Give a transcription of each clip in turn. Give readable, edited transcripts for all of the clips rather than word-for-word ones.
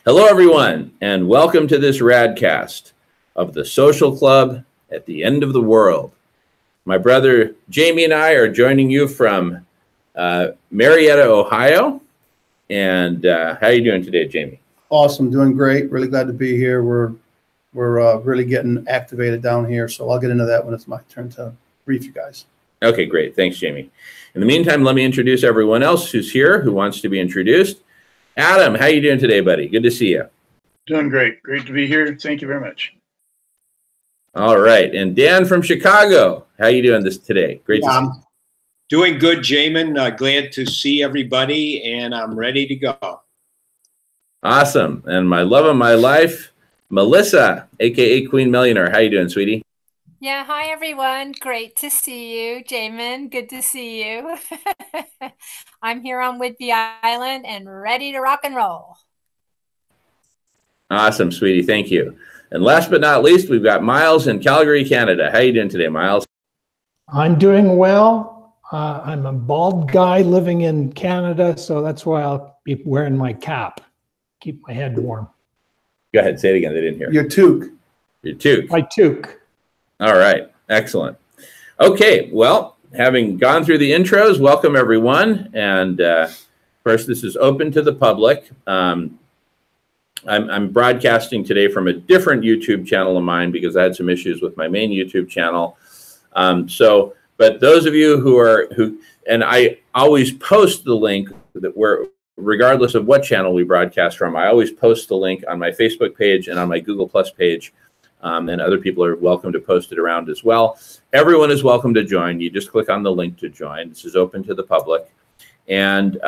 Hello, everyone, and welcome to this radcast of the Social Club at the End of the World. My brother Jamie and I are joining you from Marietta, Ohio. And how are you doing today, Jamie? Awesome, doing great. Really glad to be here. We're really getting activated down here, so I'll get into that when it's my turn to brief you guys. Okay, great. Thanks, Jamie. In the meantime, let me introduce everyone else who's here who wants to be introduced. Adam, how you doing today, buddy? Good to see you. Doing great. Great to be here. Thank you very much. All right. And Dan from Chicago, how you doing today? Great to see you. Doing good, Jamin. Glad to see everybody, and I'm ready to go. Awesome. And my love of my life, Melissa, a.k.a. Queen Millionaire. How you doing, sweetie? Yeah, hi, everyone. Great to see you. Jamin, good to see you. I'm here on Whidbey Island and ready to rock and roll. Awesome, sweetie. Thank you. And last but not least, we've got Miles in Calgary, Canada. How you doing today, Miles? I'm doing well. I'm a bald guy living in Canada, so that's why I'll be wearing my cap. Keep my head warm. Go ahead. Say it again. They didn't hear. Your toque. Your toque. My toque. All right. Excellent. Okay. Well, having gone through the intros, welcome everyone. And first, this is open to the public. I'm broadcasting today from a different YouTube channel of mine because I had some issues with my main YouTube channel. But those of you and I always post the link regardless of what channel we broadcast from, I always post the link on my Facebook page and on my Google Plus page. And other people are welcome to post it around as well. Everyone is welcome to join. You just click on the link to join. This is open to the public. And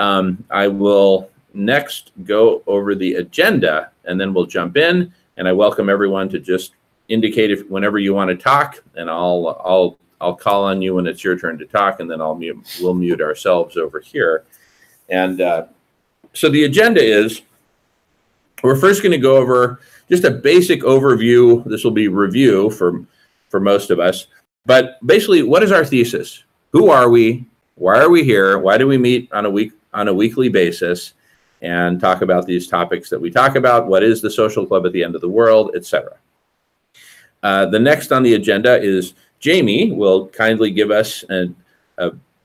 I will next go over the agenda, and then we'll jump in. And I welcome everyone to just indicate whenever you want to talk, and I'll call on you when it's your turn to talk, and then we'll mute ourselves over here. And so the agenda is, we're first going to go over just a basic overview. This will be review for most of us. But basically, what is our thesis? Who are we? Why are we here? Why do we meet on a weekly basis and talk about these topics that we talk about? What is the Social Club at the End of the World, etc. The next on the agenda is Jamie will kindly give us a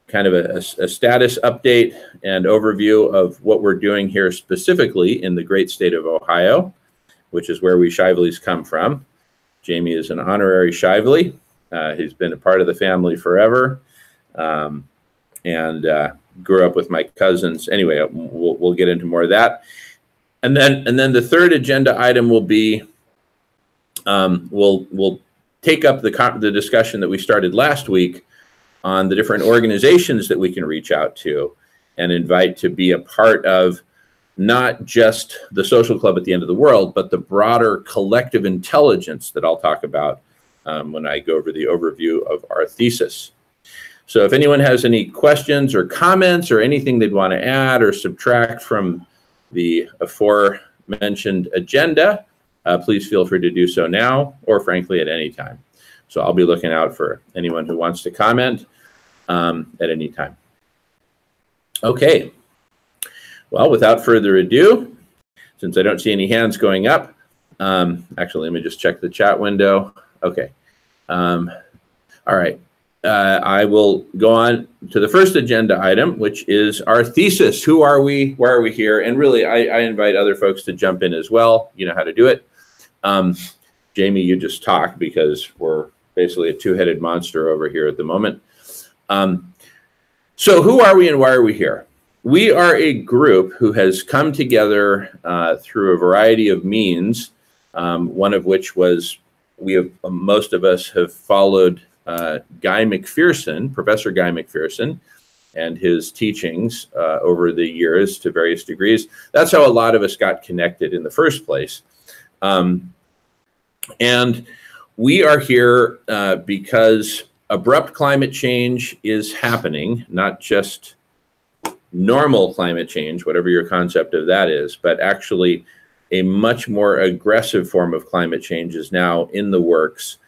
kind of a status update and overview of what we're doing here specifically in the great state of Ohio, which is where we Shiveleys come from. Jamie is an honorary Shively. He's been a part of the family forever, and grew up with my cousins. Anyway, we'll get into more of that. And then the third agenda item will be, we'll take up the discussion that we started last week on the different organizations that we can reach out to and invite to be a part of not just the Social Club at the End of the World, but the broader collective intelligence that I'll talk about when I go over the overview of our thesis. So if anyone has any questions or comments or anything they'd want to add or subtract from the aforementioned agenda, please feel free to do so now or frankly at any time. So I'll be looking out for anyone who wants to comment at any time. Okay. Well, without further ado, since I don't see any hands going up, actually, let me just check the chat window. Okay. All right. I will go on to the first agenda item, which is our thesis. Who are we? Why are we here? And really, I invite other folks to jump in as well. You know how to do it. Jamie, you just talk because we're basically a two-headed monster over here at the moment. So who are we and why are we here? We are a group who has come together through a variety of means, one of which was most of us have followed Guy McPherson, Professor Guy McPherson, and his teachings over the years to various degrees. That's how a lot of us got connected in the first place. And we are here because abrupt climate change is happening, not just normal climate change, whatever your concept of that is, but actually a much more aggressive form of climate change is now in the works.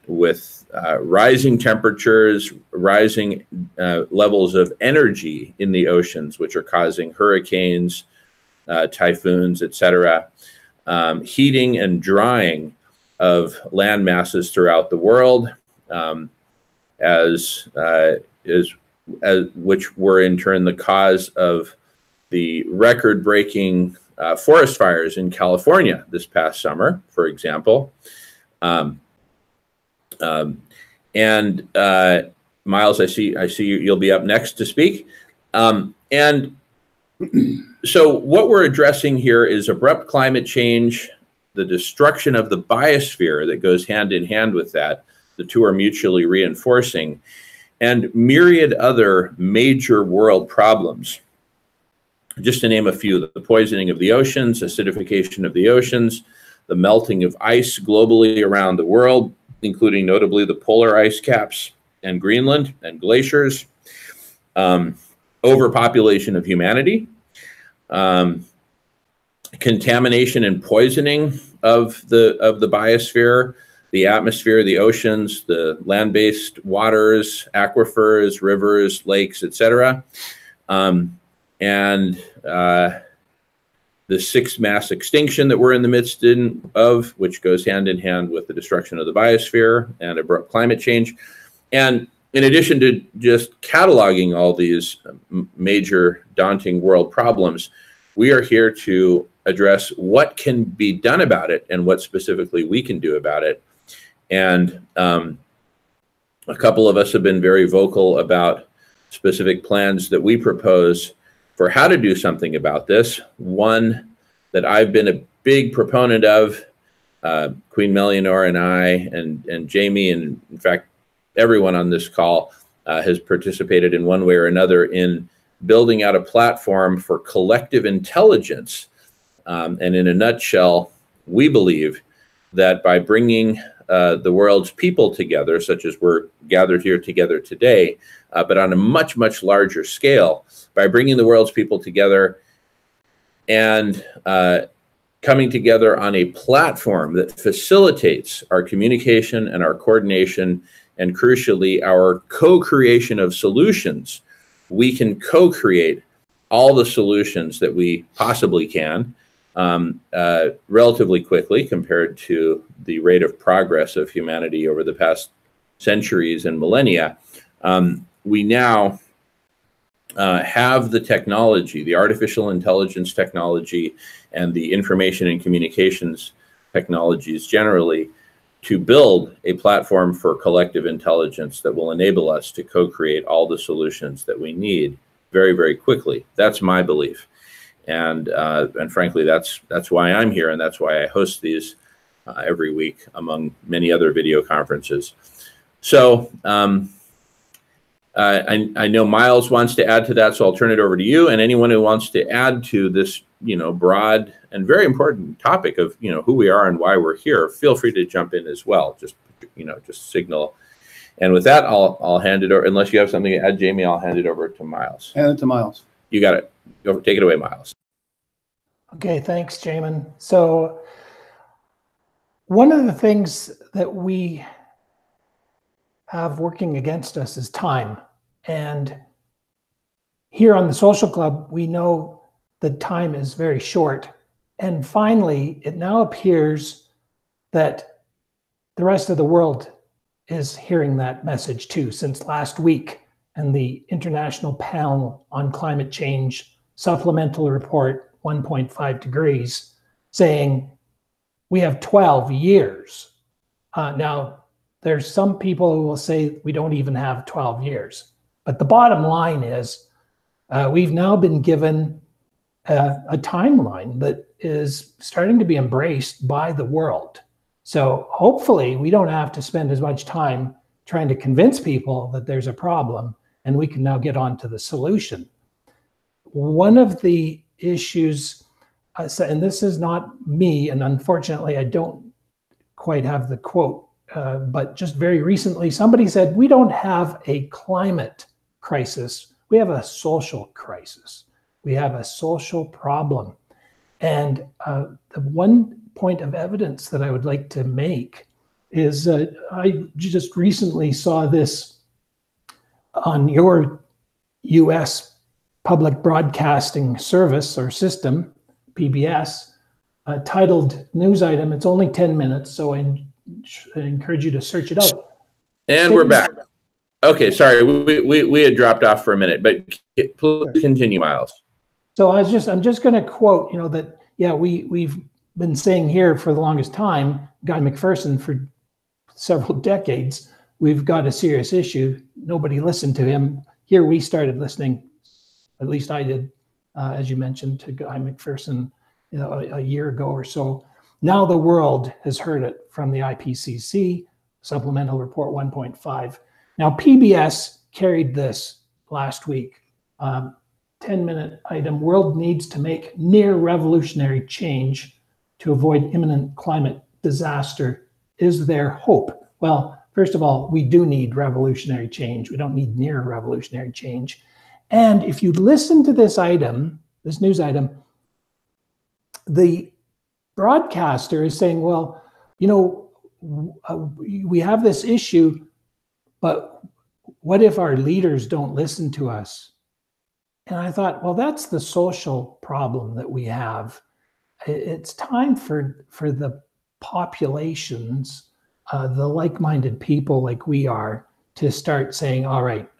with rising temperatures, rising levels of energy in the oceans, which are causing hurricanes, typhoons, etc., heating and drying of land masses throughout the world, which were in turn the cause of the record-breaking forest fires in California this past summer, for example. Miles, I see you'll be up next to speak. And so what we're addressing here is abrupt climate change, the destruction of the biosphere that goes hand in hand with that. The two are mutually reinforcing, and myriad other major world problems. Just to name a few: the poisoning of the oceans, acidification of the oceans, the melting of ice globally around the world, including notably the polar ice caps and Greenland and glaciers, overpopulation of humanity, contamination and poisoning of the biosphere, the atmosphere, the oceans, the land-based waters, aquifers, rivers, lakes, etc., and the sixth mass extinction that we're in the midst of, which goes hand in hand with the destruction of the biosphere and abrupt climate change. And in addition to just cataloging all these major daunting world problems, we are here to address what can be done about it and what specifically we can do about it. And a couple of us have been very vocal about specific plans that we propose for how to do something about this. One that I've been a big proponent of, Queen Melianor and I and Jamie, and in fact, everyone on this call has participated in one way or another in building out a platform for collective intelligence. And in a nutshell, we believe that by bringing the world's people together, such as we're gathered here together today, but on a much, much larger scale, by bringing the world's people together and coming together on a platform that facilitates our communication and our coordination, and crucially, our co-creation of solutions, we can co-create all the solutions that we possibly can relatively quickly compared to the rate of progress of humanity over the past centuries and millennia. We now have the technology, the artificial intelligence technology, and the information and communications technologies generally, to build a platform for collective intelligence that will enable us to co-create all the solutions that we need very, very quickly. That's my belief. And frankly, that's why I'm here, and that's why I host these every week, among many other video conferences. So I know Miles wants to add to that, so I'll turn it over to you. And anyone who wants to add to this, broad and very important topic of, who we are and why we're here, feel free to jump in as well. Just signal. And with that, I'll hand it over. Unless you have something to add, Jamie, I'll hand it over to Miles. Hand it to Miles. You got it. Go, take it away, Miles. Okay, thanks, Jamin. So one of the things that we have working against us is time. And here on the Social Club, we know that time is very short. And finally, it now appears that the rest of the world is hearing that message too, since last week and the International Panel on Climate Change supplemental report 1.5 degrees saying we have 12 years. Now, there's some people who will say we don't even have 12 years. But the bottom line is we've now been given a timeline that is starting to be embraced by the world. So hopefully we don't have to spend as much time trying to convince people that there's a problem, and we can now get on to the solution. One of the issues, and this is not me, and unfortunately I don't quite have the quote, but just very recently somebody said, we don't have a climate crisis, we have a social crisis. We have a social problem. And the one point of evidence that I would like to make is I just recently saw this on your U.S. public broadcasting service or system, PBS, titled news item. It's only 10 minutes, so I encourage you to search it out. And we're back. Okay, sorry, we had dropped off for a minute, but please continue, Miles. So I'm just going to quote, that, yeah, we've been saying here for the longest time, Guy McPherson, for several decades, we've got a serious issue. Nobody listened to him. Here we started listening, at least I did, as you mentioned, to Guy McPherson, a year ago or so. Now the world has heard it from the IPCC, Supplemental Report 1.5. Now PBS carried this last week. 10-minute item, world needs to make near revolutionary change to avoid imminent climate disaster. Is there hope? Well, first of all, we do need revolutionary change. We don't need near revolutionary change. And if you listen to this item, this news item, the broadcaster is saying, well, we have this issue, but what if our leaders don't listen to us? And I thought, well, that's the social problem that we have. It's time for the populations, the like-minded people like we are, to start saying, all right,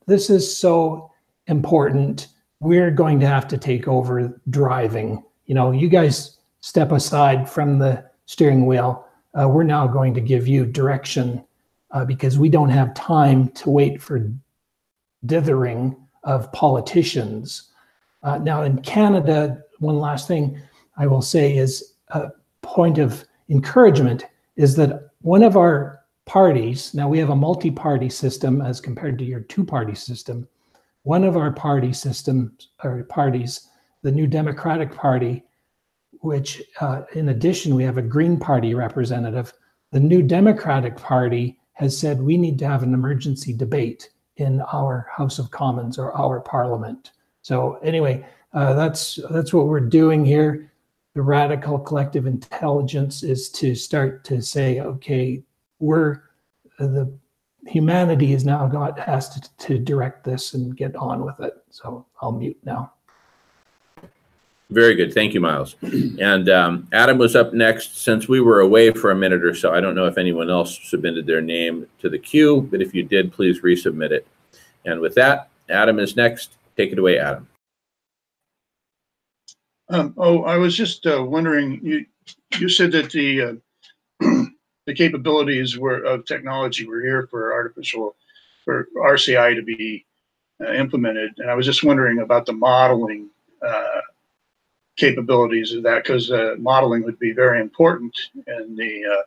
this is so important. We're going to have to take over driving. You guys step aside from the steering wheel. We're now going to give you direction because we don't have time to wait for dithering of politicians. Now in Canada, one last thing I will say is a point of encouragement is that one of our parties, now we have a multi-party system as compared to your two-party system. One of our parties, the New Democratic Party, which in addition, we have a Green Party representative. The New Democratic Party has said we need to have an emergency debate in our House of Commons or our Parliament. So anyway, that's what we're doing here. The radical collective intelligence is to start to say, okay, the humanity is now has to direct this and get on with it. So I'll mute now. Very good. Thank you, Miles. And Adam was up next. Since we were away for a minute or so, I don't know if anyone else submitted their name to the queue, but if you did, please resubmit it. And with that, Adam is next. Take it away, Adam. I was just wondering, you said that the capabilities of technology were here for RCI to be implemented. And I was just wondering about the modeling capabilities of that, because modeling would be very important in the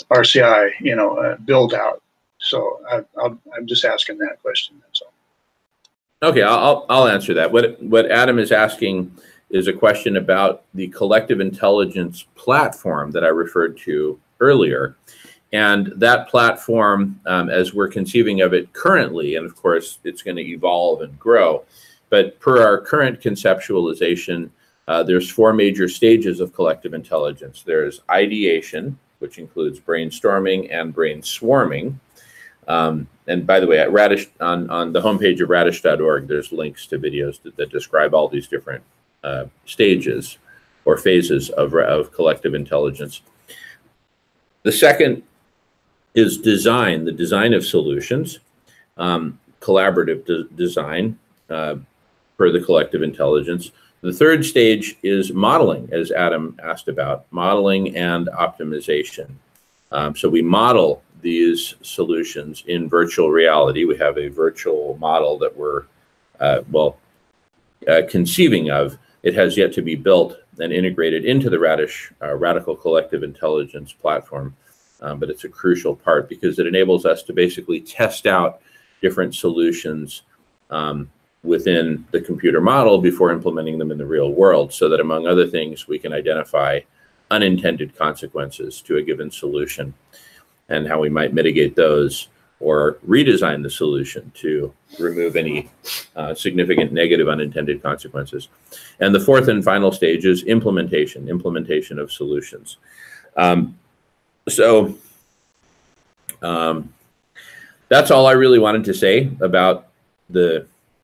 RCI, build out. So I'm just asking that question. That's all. Okay, I'll answer that. What Adam is asking is a question about the collective intelligence platform that I referred to earlier. And that platform, as we're conceiving of it currently, and of course it's going to evolve and grow, but per our current conceptualization, there's 4 major stages of collective intelligence. There's ideation, which includes brainstorming and brain swarming. And by the way, at Radish, on the homepage of radish.org, there's links to videos that describe all these different stages or phases of collective intelligence. The second is design, the design of solutions, collaborative design for the collective intelligence. The third stage is modeling, as Adam asked about, modeling and optimization. So we model these solutions in virtual reality. We have a virtual model that we're, conceiving of. It has yet to be built and integrated into the Radical Collective Intelligence platform, but it's a crucial part because it enables us to basically test out different solutions within the computer model before implementing them in the real world, so that among other things, we can identify unintended consequences to a given solution and how we might mitigate those or redesign the solution to remove any significant negative unintended consequences. And the fourth and final stage is implementation of solutions. So that's all I really wanted to say about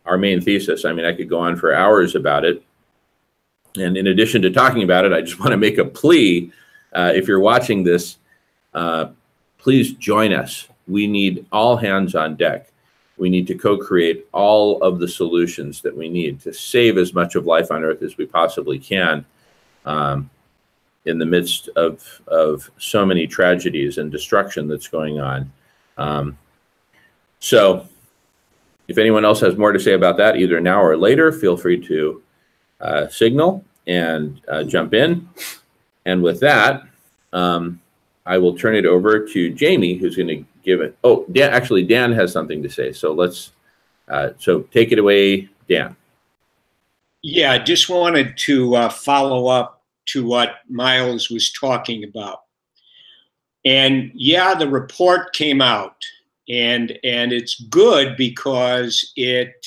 our main thesis. I mean, I could go on for hours about it. And in addition to talking about it, I just want to make a plea. If you're watching this, please join us. We need all hands on deck. We need to co-create all of the solutions that we need to save as much of life on Earth as we possibly can in the midst of so many tragedies and destruction that's going on. So if anyone else has more to say about that, either now or later, feel free to signal and jump in. And with that, I will turn it over to Jamie, who's going to give it. Oh, Dan has something to say. So so take it away, Dan. Yeah, I just wanted to follow up to what Miles was talking about. And yeah, the report came out, and it's good because it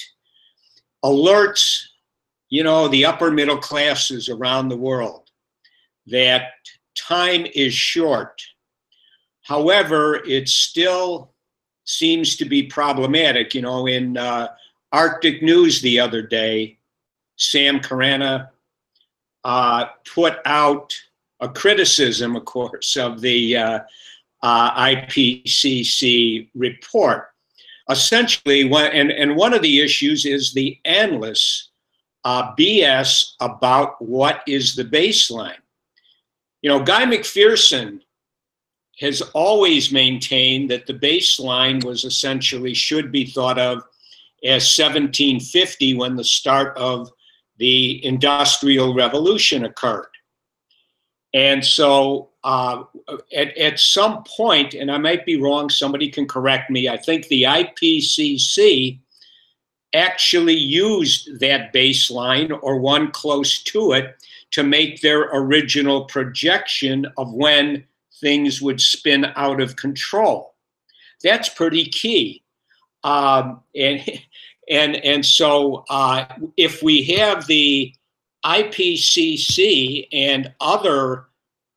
alerts, the upper middle classes around the world that time is short. However, it still seems to be problematic. In Arctic News the other day, Sam Carana put out a criticism, of course, of the IPCC report. Essentially, one of the issues is the endless BS about what is the baseline. Guy McPherson has always maintained that the baseline should be thought of as 1750, when the start of the Industrial Revolution occurred. And so at some point, and I might be wrong, somebody can correct me, I think the IPCC actually used that baseline or one close to it to make their original projection of when things would spin out of control. That's pretty key. So if we have the IPCC and other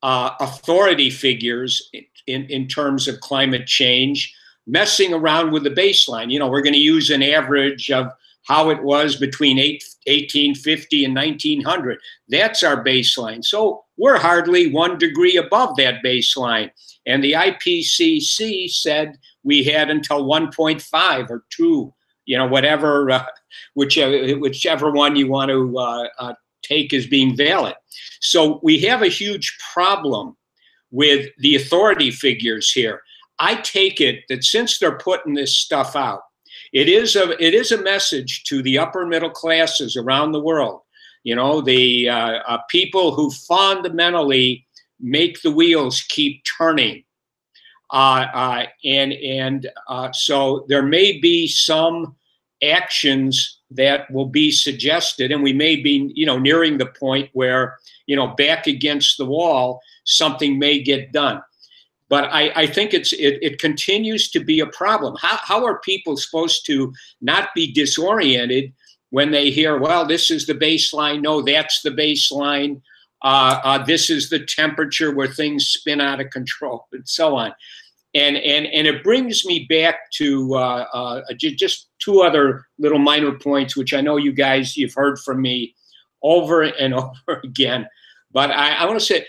authority figures in terms of climate change messing around with the baseline, we're going to use an average of how it was between 1850 and 1900. That's our baseline. So we're hardly 1 degree above that baseline. And the IPCC said we had until 1.5 or 2, whatever, whichever one you want to take as being valid. So we have a huge problem with the authority figures here. I take it that since they're putting this stuff out, it is a message to the upper middle classes around the world, the people who fundamentally make the wheels keep turning. So there may be some actions that will be suggested, and we may be, nearing the point where, back against the wall, something may get done. But I think it continues to be a problem. How are people supposed to not be disoriented when they hear, well, this is the baseline, no, that's the baseline, this is the temperature where things spin out of control, and so on. And it brings me back to just 2 other little minor points, which I know you've heard from me over and over again. But I want to say,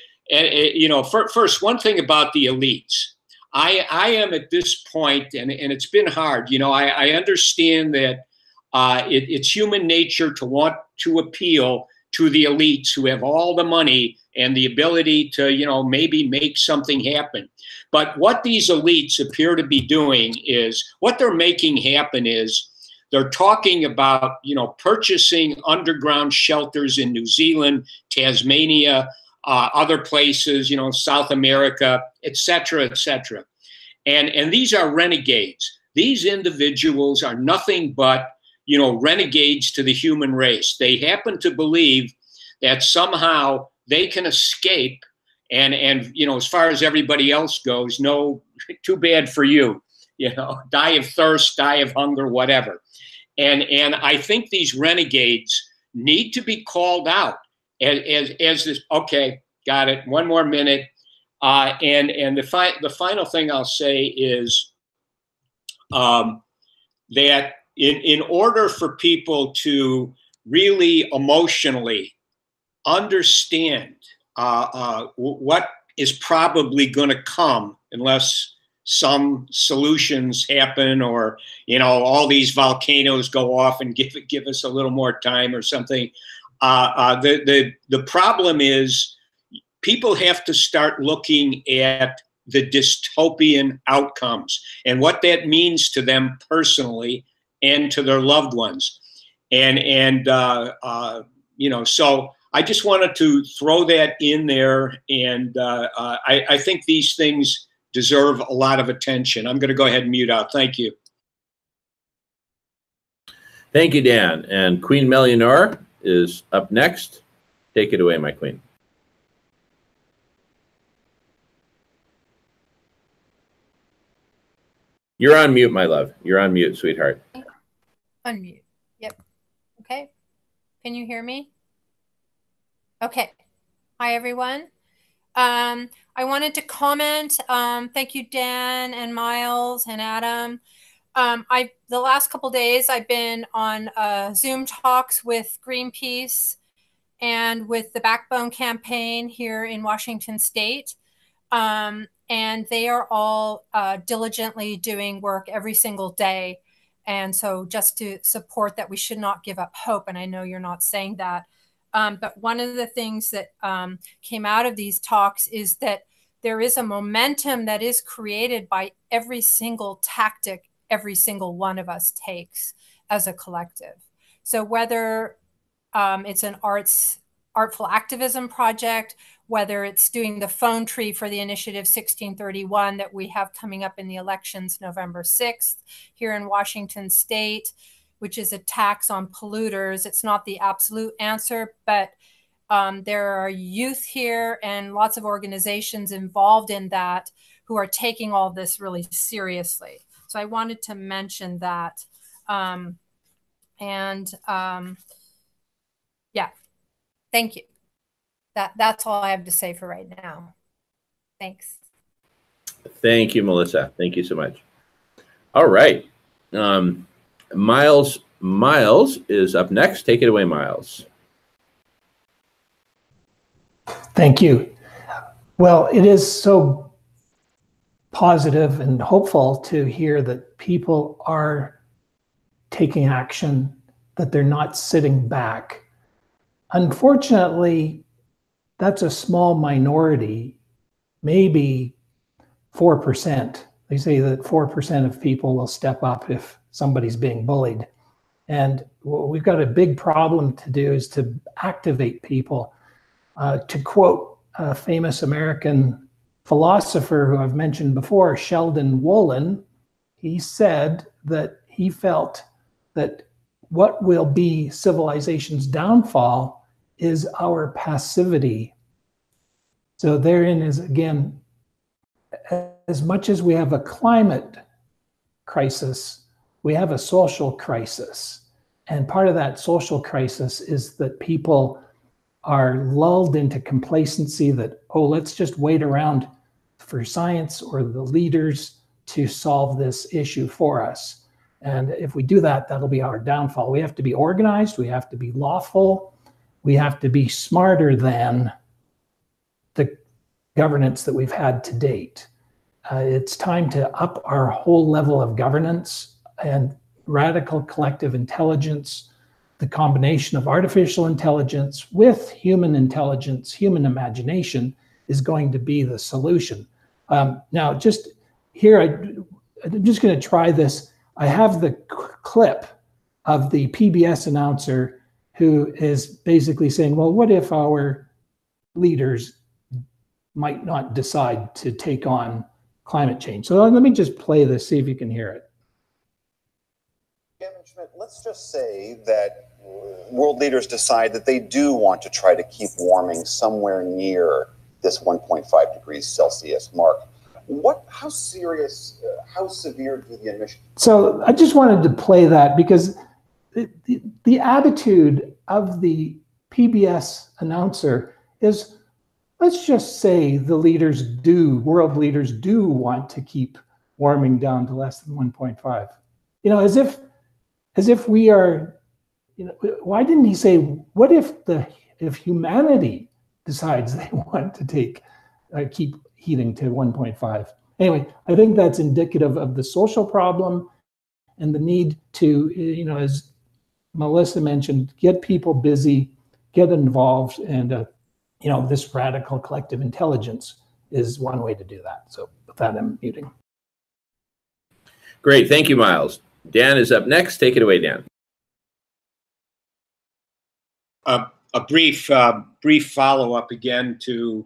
first, one thing about the elites. I am at this point, and it's been hard. I understand that it's human nature to want to appeal to the elites who have all the money and the ability to, maybe make something happen. But what these elites appear to be doing is, what they're making happen is, they're talking about, purchasing underground shelters in New Zealand, Tasmania, other places, South America, et cetera, et cetera. And these are renegades. These individuals are nothing but, renegades to the human race. They happen to believe that somehow they can escape and as far as everybody else goes, no, too bad for you, die of thirst, die of hunger, whatever. And I think these renegades need to be called out as this. Okay, got it. One more minute. And the final thing I'll say is that in order for people to really emotionally understand what is probably going to come unless some solutions happen, or all these volcanoes go off and give us a little more time or something. The problem is people have to start looking at the dystopian outcomes and what that means to them personally and to their loved ones. So I just wanted to throw that in there. And I think these things deserve a lot of attention. I'm going to go ahead and mute out. Thank you. Thank you, Dan. And Queen Melianor is up next. Take it away, my queen. You're on mute, my love. You're on mute, sweetheart. Unmute. Yep. Okay. Can you hear me? Okay. Hi, everyone. I wanted to comment. Thank you, Dan and Miles and Adam. The last couple days I've been on Zoom talks with Greenpeace and with the Backbone Campaign here in Washington State. And they are all diligently doing work every single day. And so just to support that, we should not give up hope. And I know you're not saying that. But one of the things that came out of these talks is that there is a momentum that is created by every single tactic every single one of us takes as a collective. So whether it's an artful activism project, whether it's doing the phone tree for the Initiative 1631 that we have coming up in the elections November 6th here in Washington State, which is a tax on polluters. It's not the absolute answer, but there are youth here and lots of organizations involved in that who are taking all this really seriously. So I wanted to mention that. Yeah, thank you. That's all I have to say for right now. Thanks. Thank you, Melissa. Thank you so much. All right. Miles is up next. Take it away, Miles. Thank you. Well, it is so positive and hopeful to hear that people are taking action, that they're not sitting back. Unfortunately, that's a small minority, maybe 4%. They say that 4% of people will step up if somebody's being bullied. And what we've got a big problem to do is to activate people. To quote a famous American philosopher who I've mentioned before, Sheldon Wolin, he said that he felt that what will be civilization's downfall is our passivity. So therein is, again, as much as we have a climate crisis, we have a social crisis. And part of that social crisis is that people are lulled into complacency that, oh, let's just wait around for science or the leaders to solve this issue for us. And if we do that, that'll be our downfall. We have to be organized, we have to be lawful, we have to be smarter than the governance that we've had to date. It's time to up our whole level of governance and radical collective intelligence. The combination of artificial intelligence with human intelligence, human imagination is going to be the solution. Now, just here, I'm just going to try this. I have the clip of the PBS announcer who is basically saying, well, what if our leaders might not decide to take on climate change? So let me just play this, see if you can hear it. Chairman Schmidt, let's just say that world leaders decide that they do want to try to keep warming somewhere near this 1.5 degrees Celsius mark. How serious, how severe do the emissions? So I just wanted to play that because the attitude of the PBS announcer is, let's just say the world leaders do want to keep warming down to less than 1.5. As if we are, why didn't he say, what if humanity decides they want to keep heating to 1.5? Anyway, I think that's indicative of the social problem and the need to, as Melissa mentioned, get people busy, get involved, and this radical collective intelligence is one way to do that. So with that, I'm muting. Great, thank you, Miles. Dan is up next. Take it away, Dan. A brief follow-up again to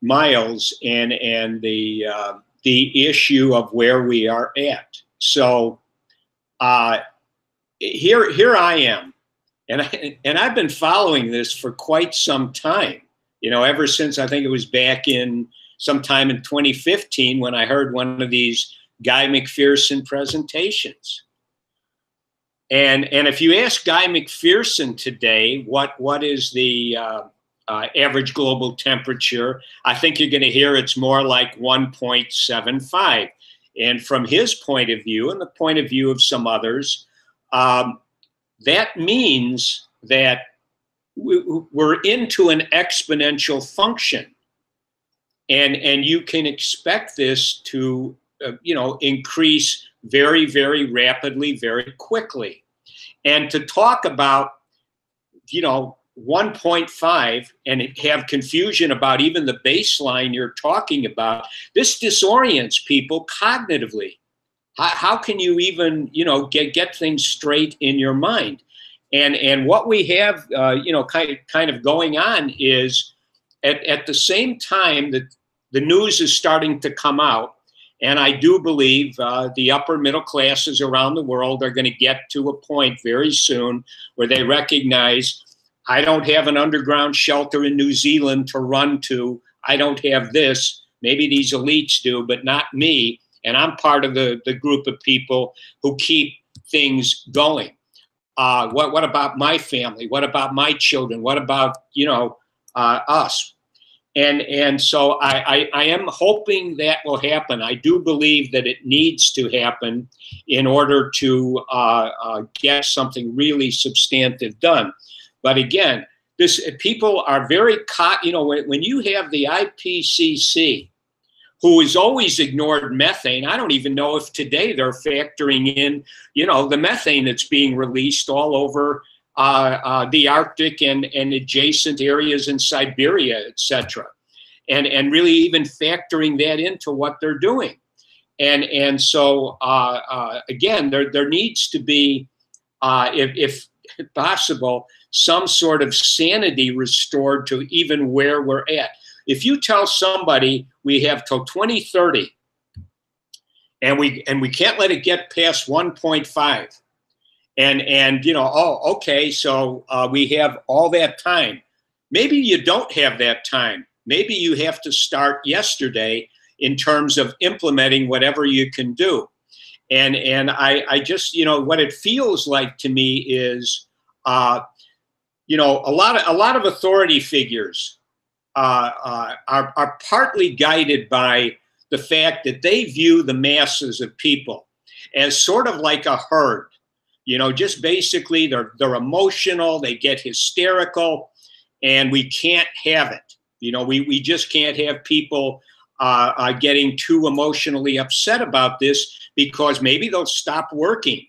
Miles and the issue of where we are at. So here I am, and I've been following this for quite some time. Ever since I think it was back in sometime in 2015 when I heard one of these Guy McPherson presentations. And if you ask Guy McPherson today, what is the average global temperature, I think you're going to hear it's more like 1.75. And from his point of view and the point of view of some others, that means that we're into an exponential function. And you can expect this to, increase very, very rapidly, very quickly. And to talk about, 1.5 and have confusion about even the baseline you're talking about, this disorients people cognitively. How can you even, get things straight in your mind? And what we have, kind of going on is at the same time that the news is starting to come out, and I do believe the upper middle classes around the world are going to get to a point very soon where they recognize, I don't have an underground shelter in New Zealand to run to. I don't have this. Maybe these elites do, but not me. And I'm part of the group of people who keep things going. What about my family? What about my children? What about, us? And so I am hoping that will happen. I do believe that it needs to happen in order to get something really substantive done. But again, people are very when you have the IPCC, who has always ignored methane. I don't even know if today they're factoring in, the methane that's being released all over the Arctic and adjacent areas in Siberia, et cetera. And really even factoring that into what they're doing. And so, again, there needs to be, if possible, some sort of sanity restored to even where we're at. If you tell somebody we have till 2030 and we can't let it get past 1.5 and okay, so we have all that time. Maybe you don't have that time. Maybe you have to start yesterday in terms of implementing whatever you can do. And I just, what it feels like to me is, a lot of authority figures are partly guided by the fact that they view the masses of people as sort of like a herd. Just basically they're emotional, they get hysterical, and we can't have it. We just can't have people getting too emotionally upset about this, because maybe they'll stop working.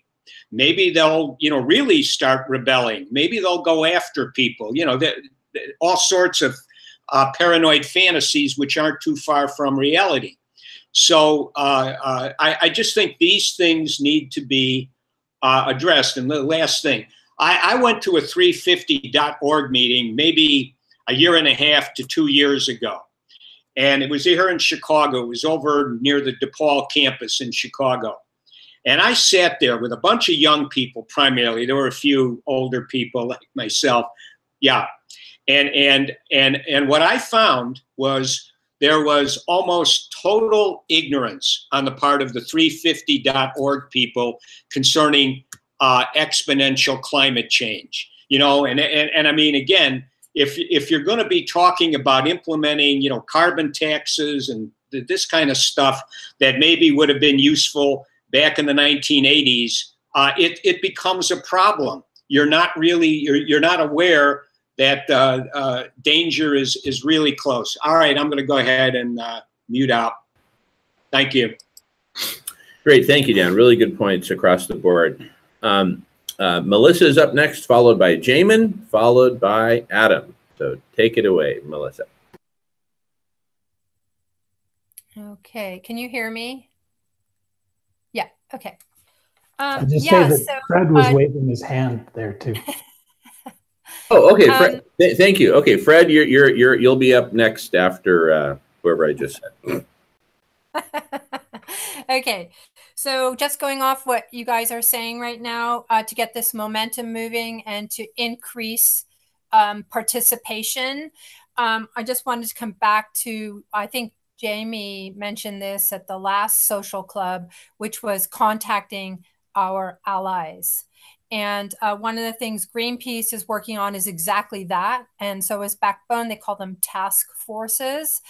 Maybe they'll, really start rebelling. Maybe they'll go after people, all sorts of paranoid fantasies, which aren't too far from reality. So I just think these things need to be addressed. And the last thing, I went to a 350.org meeting maybe a year and a half to 2 years ago. And it was here in Chicago. It was over near the DePaul campus in Chicago. And I sat there with a bunch of young people primarily. There were a few older people like myself. Yeah. And what I found was there was almost total ignorance on the part of the 350.org people concerning exponential climate change. And I mean, again, if you're going to be talking about implementing, you know, carbon taxes and this kind of stuff that maybe would have been useful back in the 1980s, it becomes a problem. You're not really, you're not aware that danger is really close. All right, I'm going to go ahead and mute out. Thank you. Great, thank you, Dan. Really good points across the board. Melissa is up next, followed by Jamin, followed by Adam. So take it away, Melissa. Okay, can you hear me? Yeah, okay. I just say that Fred was waving his hand there too. Oh, okay, Fred. Thank you. Okay, Fred, you'll be up next after whoever I just said. Okay, so just going off what you guys are saying right now, to get this momentum moving and to increase participation, I just wanted to come back to, I think Jamie mentioned this at the last social club, which was contacting our allies. And one of the things Greenpeace is working on is exactly that. And so is Backbone. They call them task forces.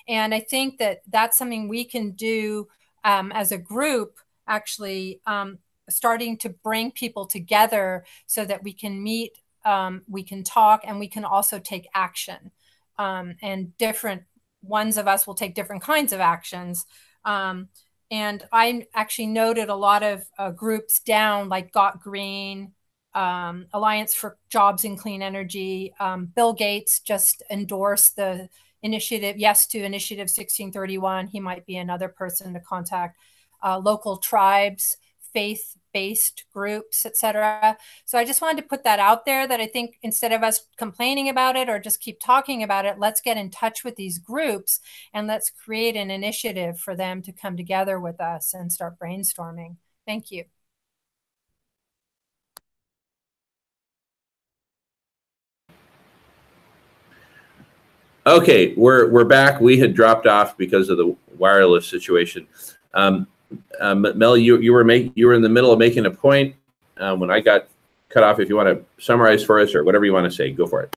And I think that that's something we can do as a group, actually starting to bring people together so that we can meet, we can talk, and we can also take action. And different ones of us will take different kinds of actions. And I actually noted a lot of groups down, like Got Green, Alliance for Jobs in Clean Energy. Bill Gates just endorsed the initiative, yes to Initiative 1631. He might be another person to contact. Local tribes, faith-based groups, etc. So I just wanted to put that out there, that I think instead of us complaining about it or just keep talking about it, let's get in touch with these groups and let's create an initiative for them to come together with us and start brainstorming. Thank you. Okay, we're back. We had dropped off because of the wireless situation. Mel, you were in the middle of making a point when I got cut off. If you want to summarize for us or whatever you want to say, go for it.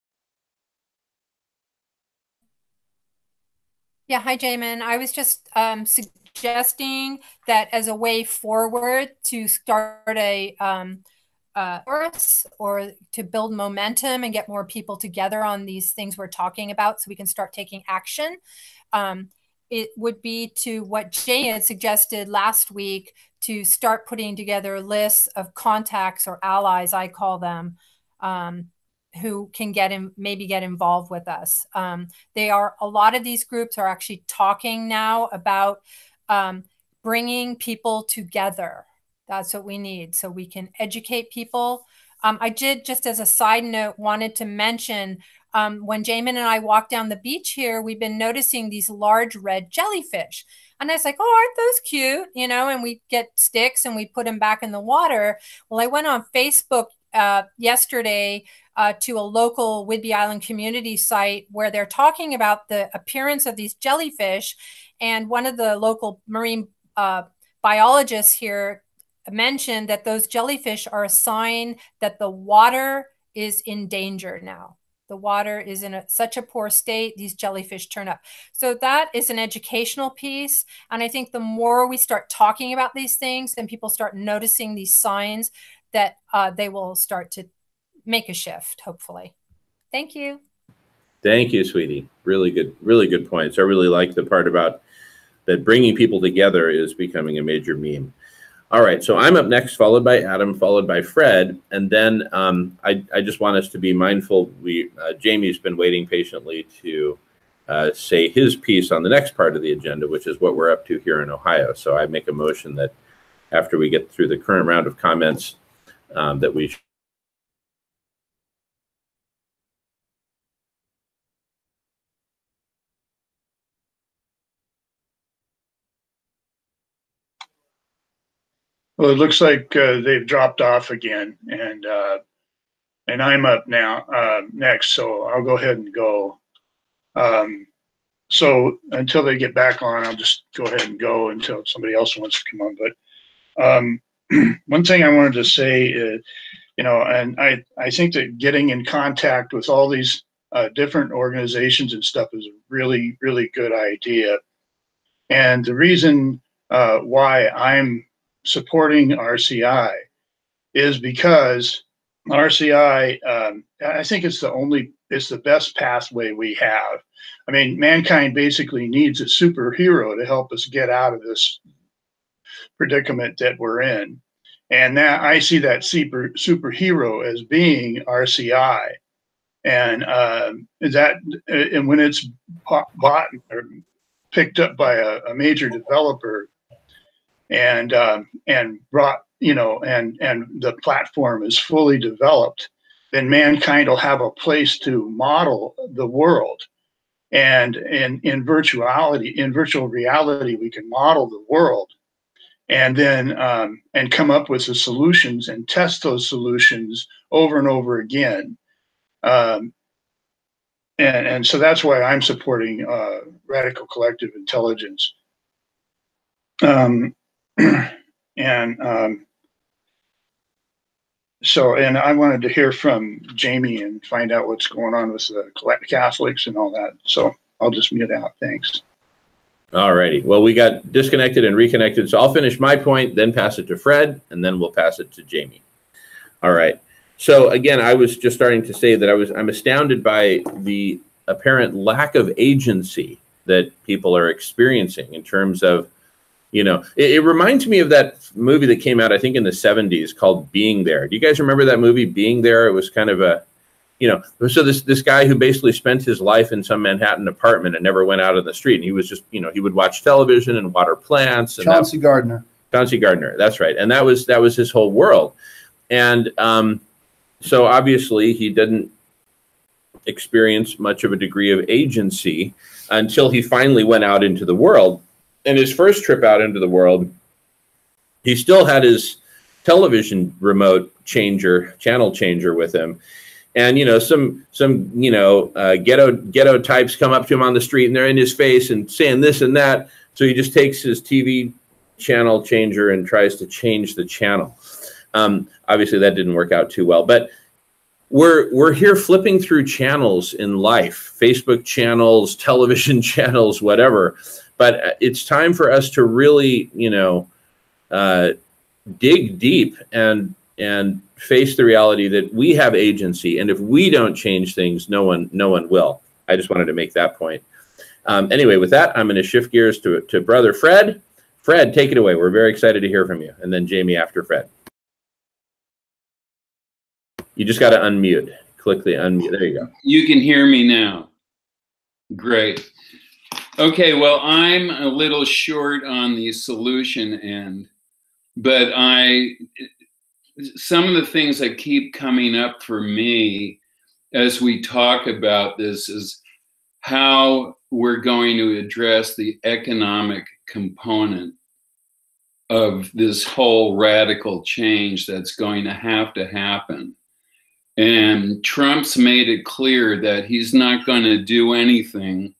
Yeah, hi, Jamin. I was just suggesting that as a way forward to start a course or to build momentum and get more people together on these things we're talking about so we can start taking action. It would be to what Jay had suggested last week, to start putting together lists of contacts or allies, I call them, who can maybe get involved with us. A lot of these groups are actually talking now about bringing people together. That's what we need, so we can educate people. I did, just as a side note, wanted to mention, when Jamin and I walked down the beach here, we've been noticing these large red jellyfish. And I was like, oh, aren't those cute? You know, and we get sticks and we put them back in the water. Well, I went on Facebook yesterday to a local Whidbey Island community site where they're talking about the appearance of these jellyfish. And one of the local marine biologists here mentioned that those jellyfish are a sign that the water is in danger now. The water is in such a poor state, these jellyfish turn up. So that is an educational piece. And I think the more we start talking about these things and people start noticing these signs, that they will start to make a shift, hopefully. Thank you. Thank you, sweetie. Really good points. I really like the part about that bringing people together is becoming a major meme. All right, so I'm up next, followed by Adam, followed by Fred, and then I just want us to be mindful. Jamie's been waiting patiently to say his piece on the next part of the agenda, which is what we're up to here in Ohio. So I make a motion that after we get through the current round of comments, that we Well, it looks like they've dropped off again, and I'm up now next, so I'll go ahead and go. So until they get back on, I'll just go ahead and go until somebody else wants to come on. But one thing I wanted to say is, you know, and I think that getting in contact with all these different organizations and stuff is a really, really good idea. And the reason why I'm supporting RCI is because RCI, I think it's the best pathway we have. I mean, mankind basically needs a superhero to help us get out of this predicament that we're in. And that I see that superhero as being RCI. And and when it's bought or picked up by a major developer and brought, and the platform is fully developed, then mankind will have a place to model the world. And in virtual reality, we can model the world, and then and come up with the solutions and test those solutions over and over again. And so that's why I'm supporting radical collective intelligence. And I wanted to hear from Jamie and find out what's going on with the Catholics and all that. So I'll just mute out. Thanks. All righty. Well, we got disconnected and reconnected. So I'll finish my point, then pass it to Fred, and then we'll pass it to Jamie. All right. So again, I was just starting to say that I'm astounded by the apparent lack of agency that people are experiencing in terms of, it reminds me of that movie that came out, I think in the 70s, called Being There. Do you guys remember that movie, Being There? It was kind of a, so this guy who basically spent his life in some Manhattan apartment and never went out on the street. And he was just, he would watch television and water plants. And Chauncey Gardner. Chauncey Gardner, that's right. And that was his whole world. And so obviously he didn't experience much of a degree of agency until he finally went out into the world. And his first trip out into the world, he still had his television remote channel changer with him. And, some ghetto types come up to him on the street and they're in his face and saying this and that. So he just takes his TV channel changer and tries to change the channel. Obviously that didn't work out too well, but we're here flipping through channels in life, Facebook channels, television channels, whatever. But it's time for us to really, dig deep and face the reality that we have agency. And if we don't change things, no one will. I just wanted to make that point. Anyway, with that, I'm going to shift gears to Brother Fred. Fred, take it away. We're very excited to hear from you. And then Jamie after Fred. You just got to unmute. Click the unmute. There you go. You can hear me now. Great. Okay, well, I'm a little short on the solution end, but some of the things that keep coming up for me as we talk about this is how we're going to address the economic component of this whole radical change that's going to happen. And Trump's made it clear that he's not going to do anything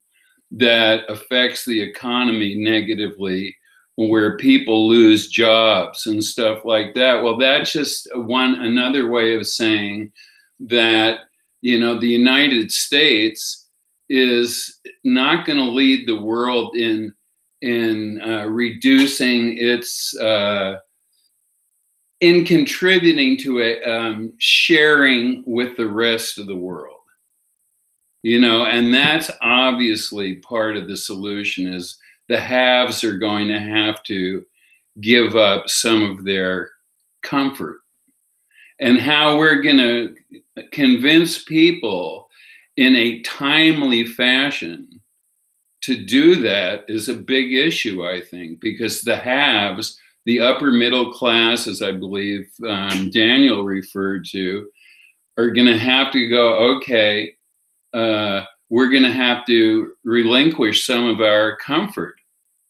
that affects the economy negatively, where people lose jobs and stuff like that. Well, that's just another way of saying that, the United States is not going to lead the world in reducing its in contributing to a sharing with the rest of the world. And that's obviously part of the solution, is the haves are going to have to give up some of their comfort. And how we're going to convince people in a timely fashion to do that is a big issue, I think, because the haves, the upper middle class, as I believe Daniel referred to, are going to have to go, okay, we're going to have to relinquish some of our comfort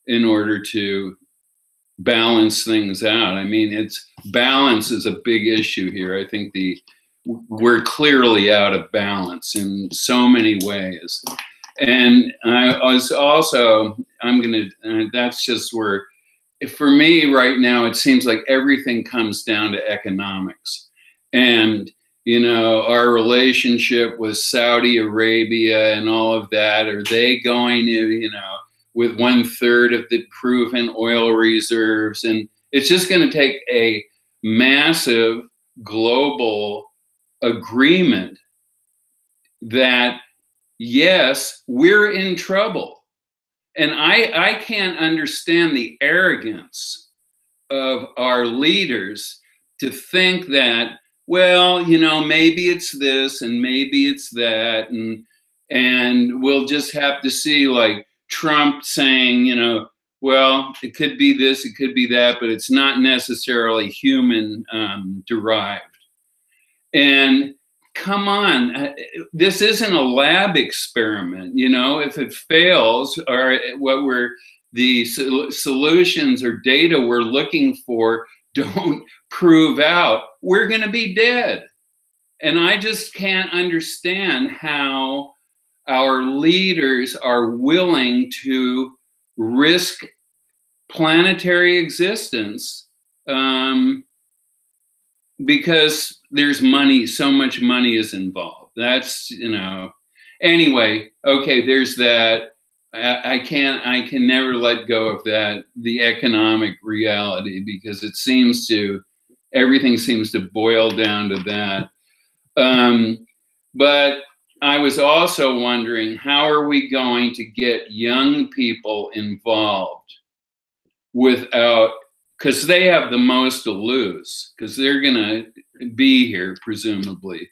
in order to balance things out. I mean, balance is a big issue here. I think we're clearly out of balance in so many ways. And that's just where, for me right now, it seems like everything comes down to economics. And, You know, our relationship with Saudi Arabia and all of that, are they going to, you know, with 1/3 of the proven oil reserves? And it's just going to take a massive global agreement that, yes, we're in trouble. And I can't understand the arrogance of our leaders to think that, well, you know, maybe it's this and maybe it's that, and we'll just have to see, like Trump saying, you know, well, it could be this, it could be that, but it's not necessarily human derived. And come on, this isn't a lab experiment. You know, if it fails, or what we're, the solutions or data we're looking for don't prove out, we're going to be dead. And I just can't understand how our leaders are willing to risk planetary existence because there's money, so much money is involved. That's, you know, anyway, okay, there's that. I can never let go of that, the economic reality, because it seems to, everything seems to boil down to that. But I was also wondering, how are we going to get young people involved without, because they have the most to lose, because they're going to be here, presumably,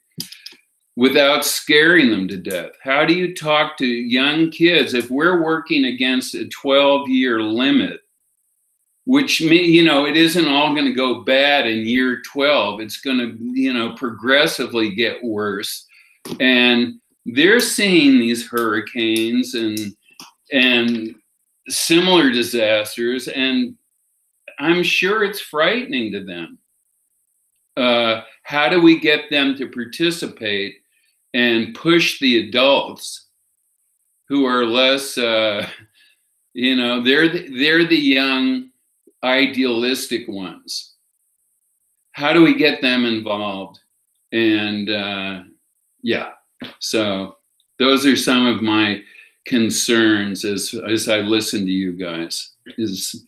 without scaring them to death? How do you talk to young kids if we're working against a 12-year limit, which, you know, it isn't all going to go bad in year 12. It's going to, you know, progressively get worse. And they're seeing these hurricanes and similar disasters, and I'm sure it's frightening to them. How do we get them to participate and push the adults who are less, you know, they're the young, idealistic ones? How do we get them involved? And yeah, so those are some of my concerns as I listen to you guys, is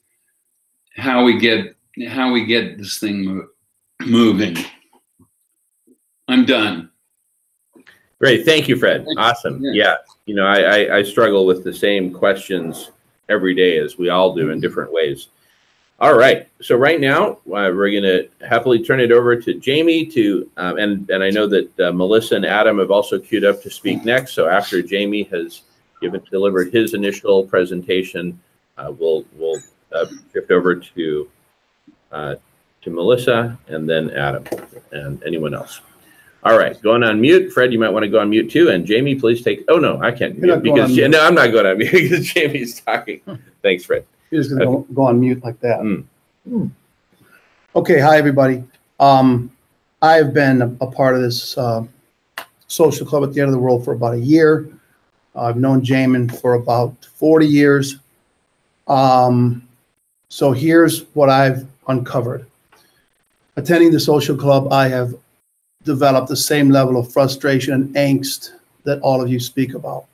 how we get this thing moving. I'm done. Great. Thank you, Fred. Awesome. Yeah. You know, I struggle with the same questions every day, as we all do in different ways. All right. So right now, we're going to happily turn it over to Jamie to, and I know that Melissa and Adam have also queued up to speak next. So after Jamie has delivered his initial presentation, we'll shift over to Melissa and then Adam and anyone else. All right, going on mute. Fred, you might want to go on mute too. And Jamie, please take. Oh no, I can't mute because no, I'm not going on mute because Jamie's talking. Thanks, Fred. You're just going to go on mute like that. Okay, hi everybody. I've been a part of this social club at the end of the world for about a year. I've known Jamin for about 40 years. So here's what I've uncovered. Attending the social club, I have developed the same level of frustration and angst that all of you speak about.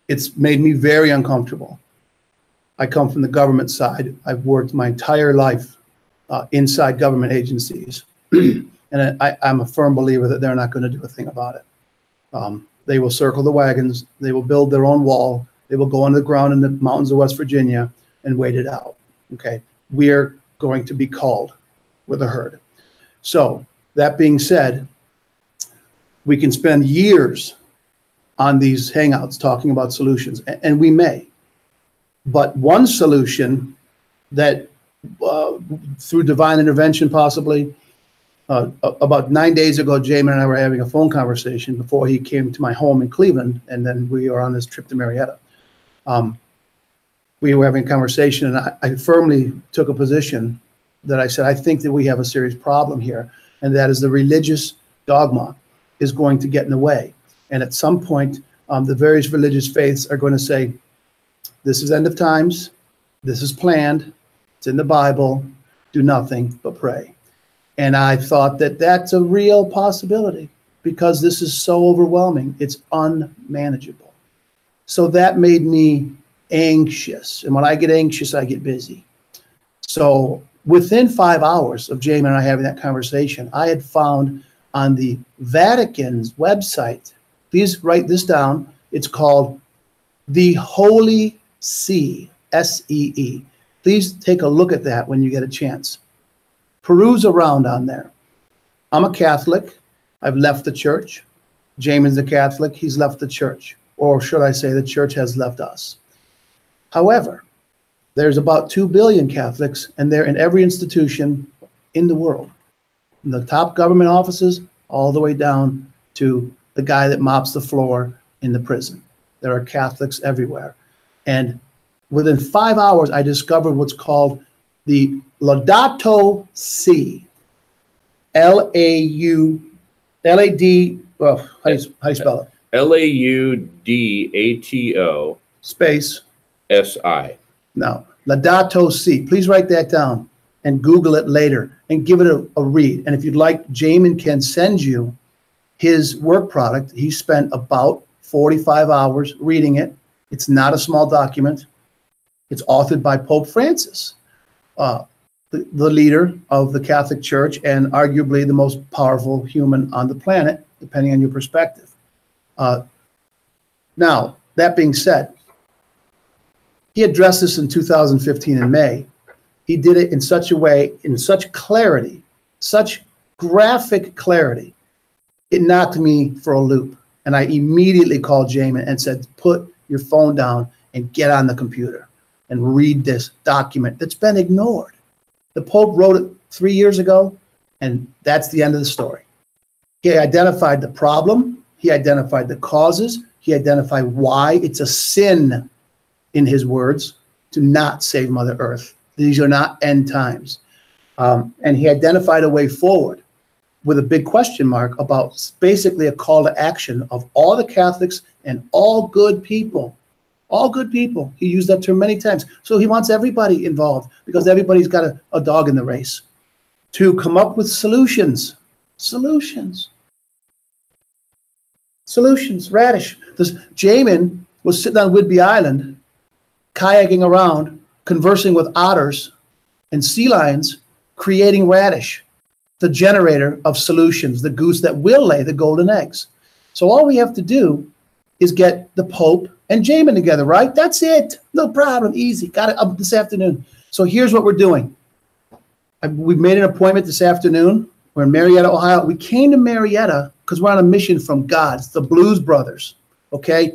It's made me very uncomfortable. I come from the government side. I've worked my entire life inside government agencies. And I'm a firm believer that they're not going to do a thing about it. They will circle the wagons. They will build their own wall. They will go under the ground in the mountains of West Virginia and wait it out. Okay, we are going to be called with a herd. So that being said, we can spend years on these hangouts talking about solutions, and we may. But one solution that, through divine intervention possibly, about 9 days ago, Jamin and I were having a phone conversation before he came to my home in Cleveland, and then we were on this trip to Marietta. We were having a conversation, and I firmly took a position that I said, I think that we have a serious problem here, and that is the religious dogma is going to get in the way. And at some point, the various religious faiths are going to say, this is end of times, this is planned, it's in the Bible, do nothing but pray. And I thought that that's a real possibility because this is so overwhelming. It's unmanageable. So that made me anxious. And when I get anxious, I get busy. So within 5 hours of Jamie and I having that conversation, I had found on the Vatican's website, please write this down. It's called the Holy See, S-E-E. Please take a look at that when you get a chance. Peruse around on there. I'm a Catholic. I've left the church. Jamin's a Catholic. He's left the church. Or should I say the church has left us. However, there's about 2 billion Catholics, and they're in every institution in the world. From the top government offices all the way down to the guy that mops the floor in the prison. There are Catholics everywhere. And within 5 hours, I discovered what's called the Laudato Si. L-A-U-L-A-D, well, how do you spell it? L-A-U-D-A-T-O space S-I. No, Laudato Si. Please write that down and Google it later and give it a read. And if you'd like, Jamin can send you his work product. He spent about 45 hours reading it. It's not a small document. It's authored by Pope Francis, the leader of the Catholic Church and arguably the most powerful human on the planet, depending on your perspective. Now, that being said, he addressed this in 2015 in May. He did it in such a way, in such clarity, such graphic clarity, it knocked me for a loop. And I immediately called Jamin and said, put your phone down and get on the computer and read this document that's been ignored. The Pope wrote it 3 years ago, and that's the end of the story. He identified the problem. He identified the causes. He identified why it's a sin, in his words, to not save Mother Earth. These are not end times. And he identified a way forward with a big question mark about basically a call to action of all the Catholics and all good people. All good people. He used that term many times. So he wants everybody involved because everybody's got a dog in the race to come up with solutions. Solutions. Solutions. Radish. Jamin was sitting on Whidbey Island, kayaking around, conversing with otters and sea lions, creating Radish, the generator of solutions, the goose that will lay the golden eggs. So all we have to do is get the Pope and Jamin together, right? That's it. No problem. Easy. Got it up this afternoon. So here's what we're doing. We've made an appointment this afternoon. We're in Marietta, Ohio. We came to Marietta because we're on a mission from God. It's the Blues Brothers, okay?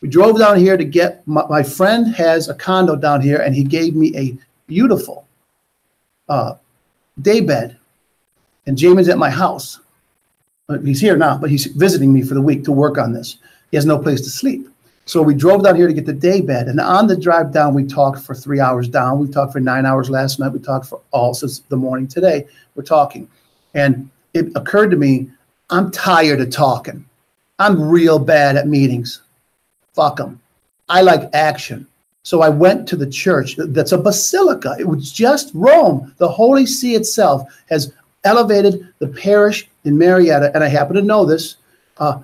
We drove down here to get, my friend has a condo down here, and he gave me a beautiful day bed. And Jamin's at my house. He's here now, but he's visiting me for the week to work on this. He has no place to sleep. So we drove down here to get the day bed. And on the drive down, we talked for 3 hours down. We talked for 9 hours last night. We talked for all since the morning today. We're talking. And it occurred to me, I'm tired of talking. I'm real bad at meetings. Fuck them. I like action. So I went to the church. That's a basilica. It was just Rome. The Holy See itself has elevated the parish in Marietta, and I happen to know this,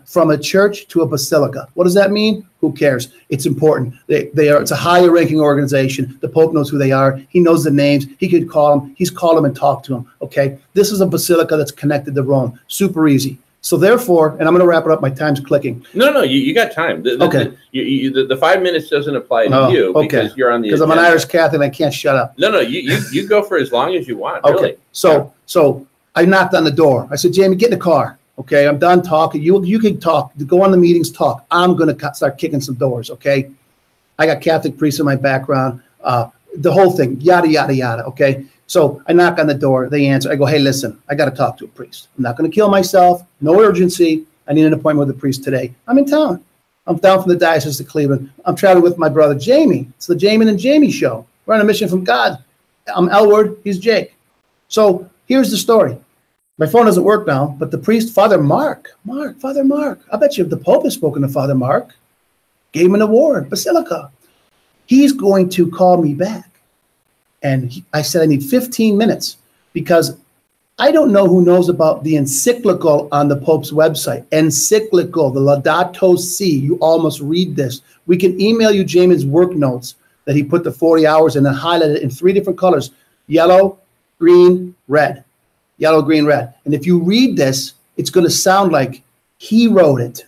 from a church to a basilica. What does that mean? Who cares? It's important. It's a higher ranking organization. The Pope knows who they are. He knows the names. He could call them. He's called them and talked to them. Okay. This is a basilica that's connected to Rome. Super easy. So therefore, and I'm going to wrap it up. My time's clicking. No, you got time. Okay. The 5 minutes doesn't apply to you because you're on the because I'm an Irish Catholic and I can't shut up. No, you go for as long as you want. Okay. Really. So I knocked on the door. I said, Jamie, get in the car. Okay, I'm done talking. You can talk. Go on the meetings, talk. I'm going to start kicking some doors, okay? I got Catholic priests in my background. The whole thing, yada, yada, yada, okay? So I knock on the door. They answer. I go, hey, listen, I got to talk to a priest. I'm not going to kill myself. No urgency. I need an appointment with a priest today. I'm in town. I'm down from the Diocese of Cleveland. I'm traveling with my brother, Jamie. It's the Jamin and Jamie show. We're on a mission from God. I'm Elward. He's Jake. So here's the story. My phone doesn't work now, but the priest, Father Mark, I bet you the Pope has spoken to Father Mark, gave him an award, Basilica. He's going to call me back. And I said, I need 15 minutes because I don't know who knows about the encyclical on the Pope's website. Encyclical, the Laudato Si. You all must read this. We can email you Jamin's work notes that he put the 40 hours in and highlighted it in 3 different colors: yellow, green, red. Yellow, green, red. And if you read this, it's going to sound like he wrote it.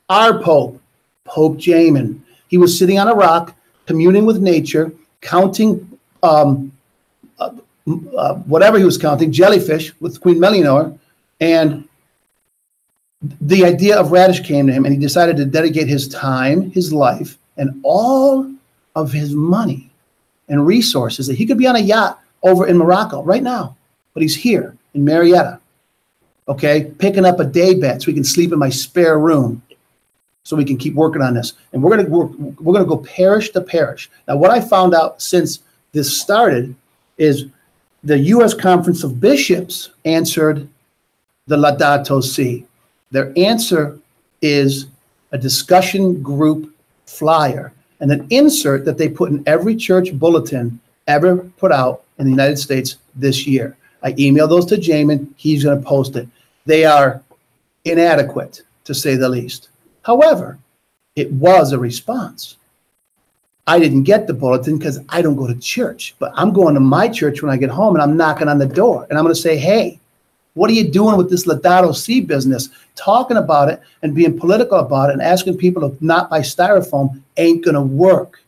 Our Pope, Pope Jamin. He was sitting on a rock, communing with nature, counting whatever he was counting, jellyfish with Queen Melianor, and the idea of radish came to him, and he decided to dedicate his time, his life, and all of his money and resources that he could be on a yacht over in Morocco right now, but he's here in Marietta, okay, picking up a day bed so he can sleep in my spare room, so we can keep working on this. And we're gonna go parish to parish. Now, what I found out since this started is the U.S. Conference of Bishops answered the Laudato Si. Their answer is a discussion group flyer and an insert that they put in every church bulletin ever put out in the United States this year. I emailed those to Jamin. He's going to post it. They are inadequate, to say the least. However, it was a response. I didn't get the bulletin because I don't go to church, but I'm going to my church when I get home, and I'm knocking on the door, and I'm going to say, hey, what are you doing with this Laudato Si business? Talking about it and being political about it and asking people to not buy styrofoam ain't going to work.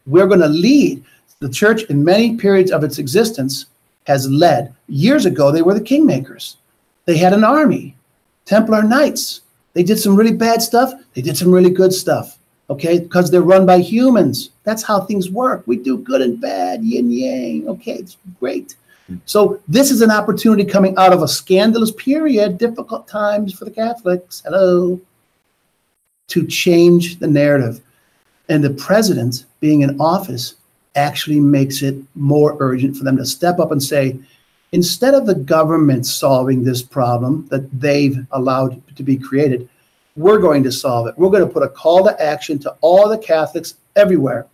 We're going to lead. The church, in many periods of its existence, has led. Years ago, they were the kingmakers. They had an army, Templar Knights. They did some really bad stuff. They did some really good stuff, okay, because they're run by humans. That's how things work. We do good and bad, yin yang. Okay, it's great. So this is an opportunity coming out of a scandalous period, difficult times for the Catholics, hello, to change the narrative. And the president being in office actually makes it more urgent for them to step up and say, instead of the government solving this problem that they've allowed to be created, we're going to solve it. We're going to put a call to action to all the Catholics everywhere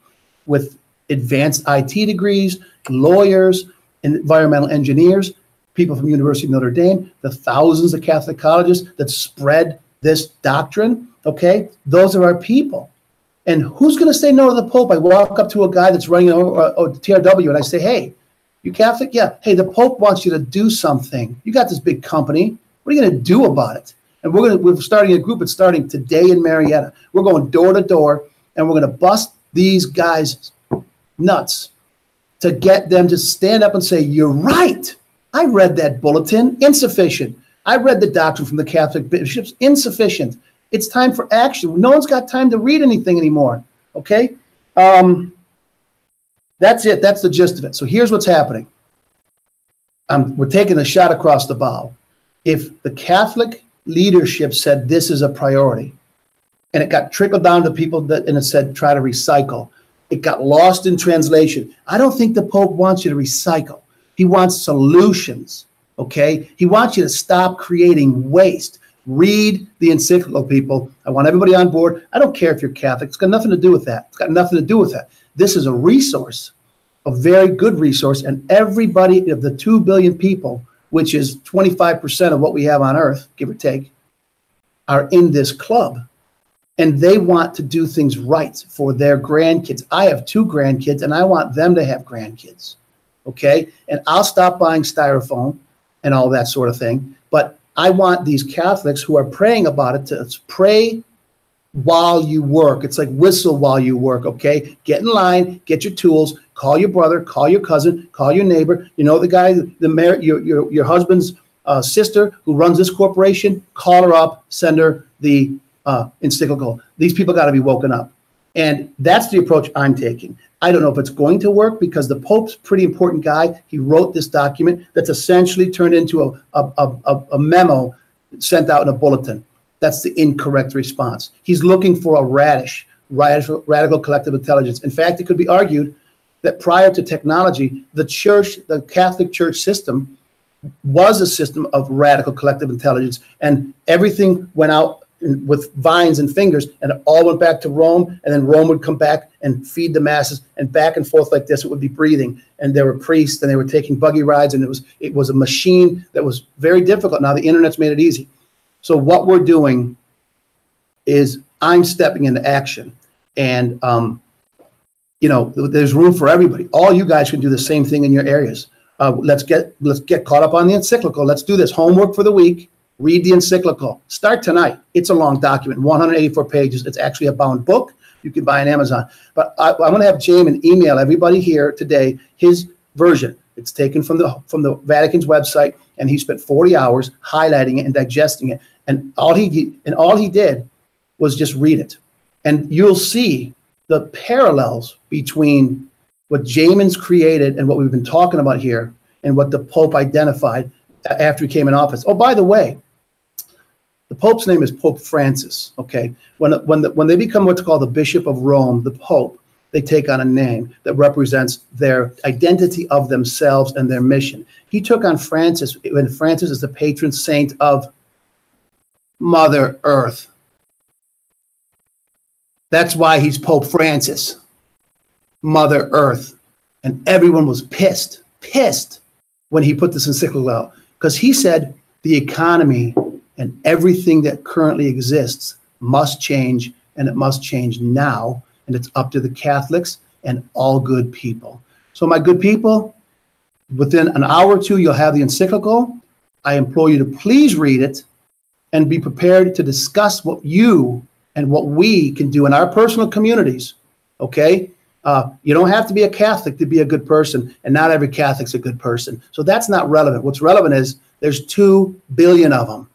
with advanced IT degrees, lawyers, environmental engineers, people from University of Notre Dame, the thousands of Catholic colleges that spread this doctrine, okay? Those are our people. And who's going to say no to the Pope? I walk up to a guy that's running a TRW and I say, hey, you Catholic? Yeah. Hey, the Pope wants you to do something. You got this big company. What are you going to do about it? And we're starting a group. It's starting today in Marietta. We're going door to door, and we're going to bust these guys nuts to get them to stand up and say, you're right. I read that bulletin. Insufficient. I read the doctrine from the Catholic bishops. Insufficient. It's time for action. No one's got time to read anything anymore. Okay? That's it. That's the gist of it. So here's what's happening. We're taking a shot across the bow. If the Catholic leadership said this is a priority, and it got trickled down to people and it said try to recycle, it got lost in translation. I don't think the Pope wants you to recycle. He wants solutions, okay? He wants you to stop creating waste. Read the encyclical, people. I want everybody on board. I don't care if you're Catholic. It's got nothing to do with that. It's got nothing to do with that. This is a resource, a very good resource, and everybody of the 2 billion people, which is 25% of what we have on Earth, give or take, are in this club. And they want to do things right for their grandkids. I have 2 grandkids, and I want them to have grandkids, okay? And I'll stop buying styrofoam and all that sort of thing. But I want these Catholics who are praying about it to pray while you work. It's like whistle while you work, okay? Get in line, get your tools, call your brother, call your cousin, call your neighbor. You know the guy, your husband's sister who runs this corporation, call her up, send her the encyclical. These people got to be woken up. And that's the approach I'm taking. I don't know if it's going to work because the Pope's a pretty important guy. He wrote this document that's essentially turned into a memo sent out in a bulletin. That's the incorrect response. He's looking for a radical collective intelligence. In fact, it could be argued that prior to technology, the Catholic Church system was a system of radical collective intelligence, and everything went out with vines and fingers, and it all went back to Rome, and then Rome would come back and feed the masses, and back and forth like this, it would be breathing. And there were priests, and they were taking buggy rides, and it was a machine that was very difficult. Now the internet's made it easy. So what we're doing is I'm stepping into action, and you know, there's room for everybody. All you guys can do the same thing in your areas. Let's get caught up on the encyclical. Let's do this homework for the week. Read the encyclical. Start tonight. It's a long document, 184 pages. It's actually a bound book. You can buy on Amazon. But I'm going to have Jamin email everybody here today his version. It's taken from the Vatican's website, and he spent 40 hours highlighting it and digesting it. And all he did was just read it, and you'll see the parallels between what Jamin's created and what we've been talking about here, and what the Pope identified after he came in office. Oh, by the way, the Pope's name is Pope Francis. Okay, when they become what's called the Bishop of Rome, the Pope, they take on a name that represents their identity of themselves and their mission. He took on Francis, when Francis is the patron saint of Mother Earth. That's why he's Pope Francis, Mother Earth. And everyone was pissed when he put this encyclical out, because he said the economy and everything that currently exists must change, and it must change now. And it's up to the Catholics and all good people. So my good people, within an hour or two, you'll have the encyclical. I implore you to please read it and be prepared to discuss what you and what we can do in our personal communities, okay? You don't have to be a Catholic to be a good person, and not every Catholic's a good person. So that's not relevant. What's relevant is there's 2 billion of them.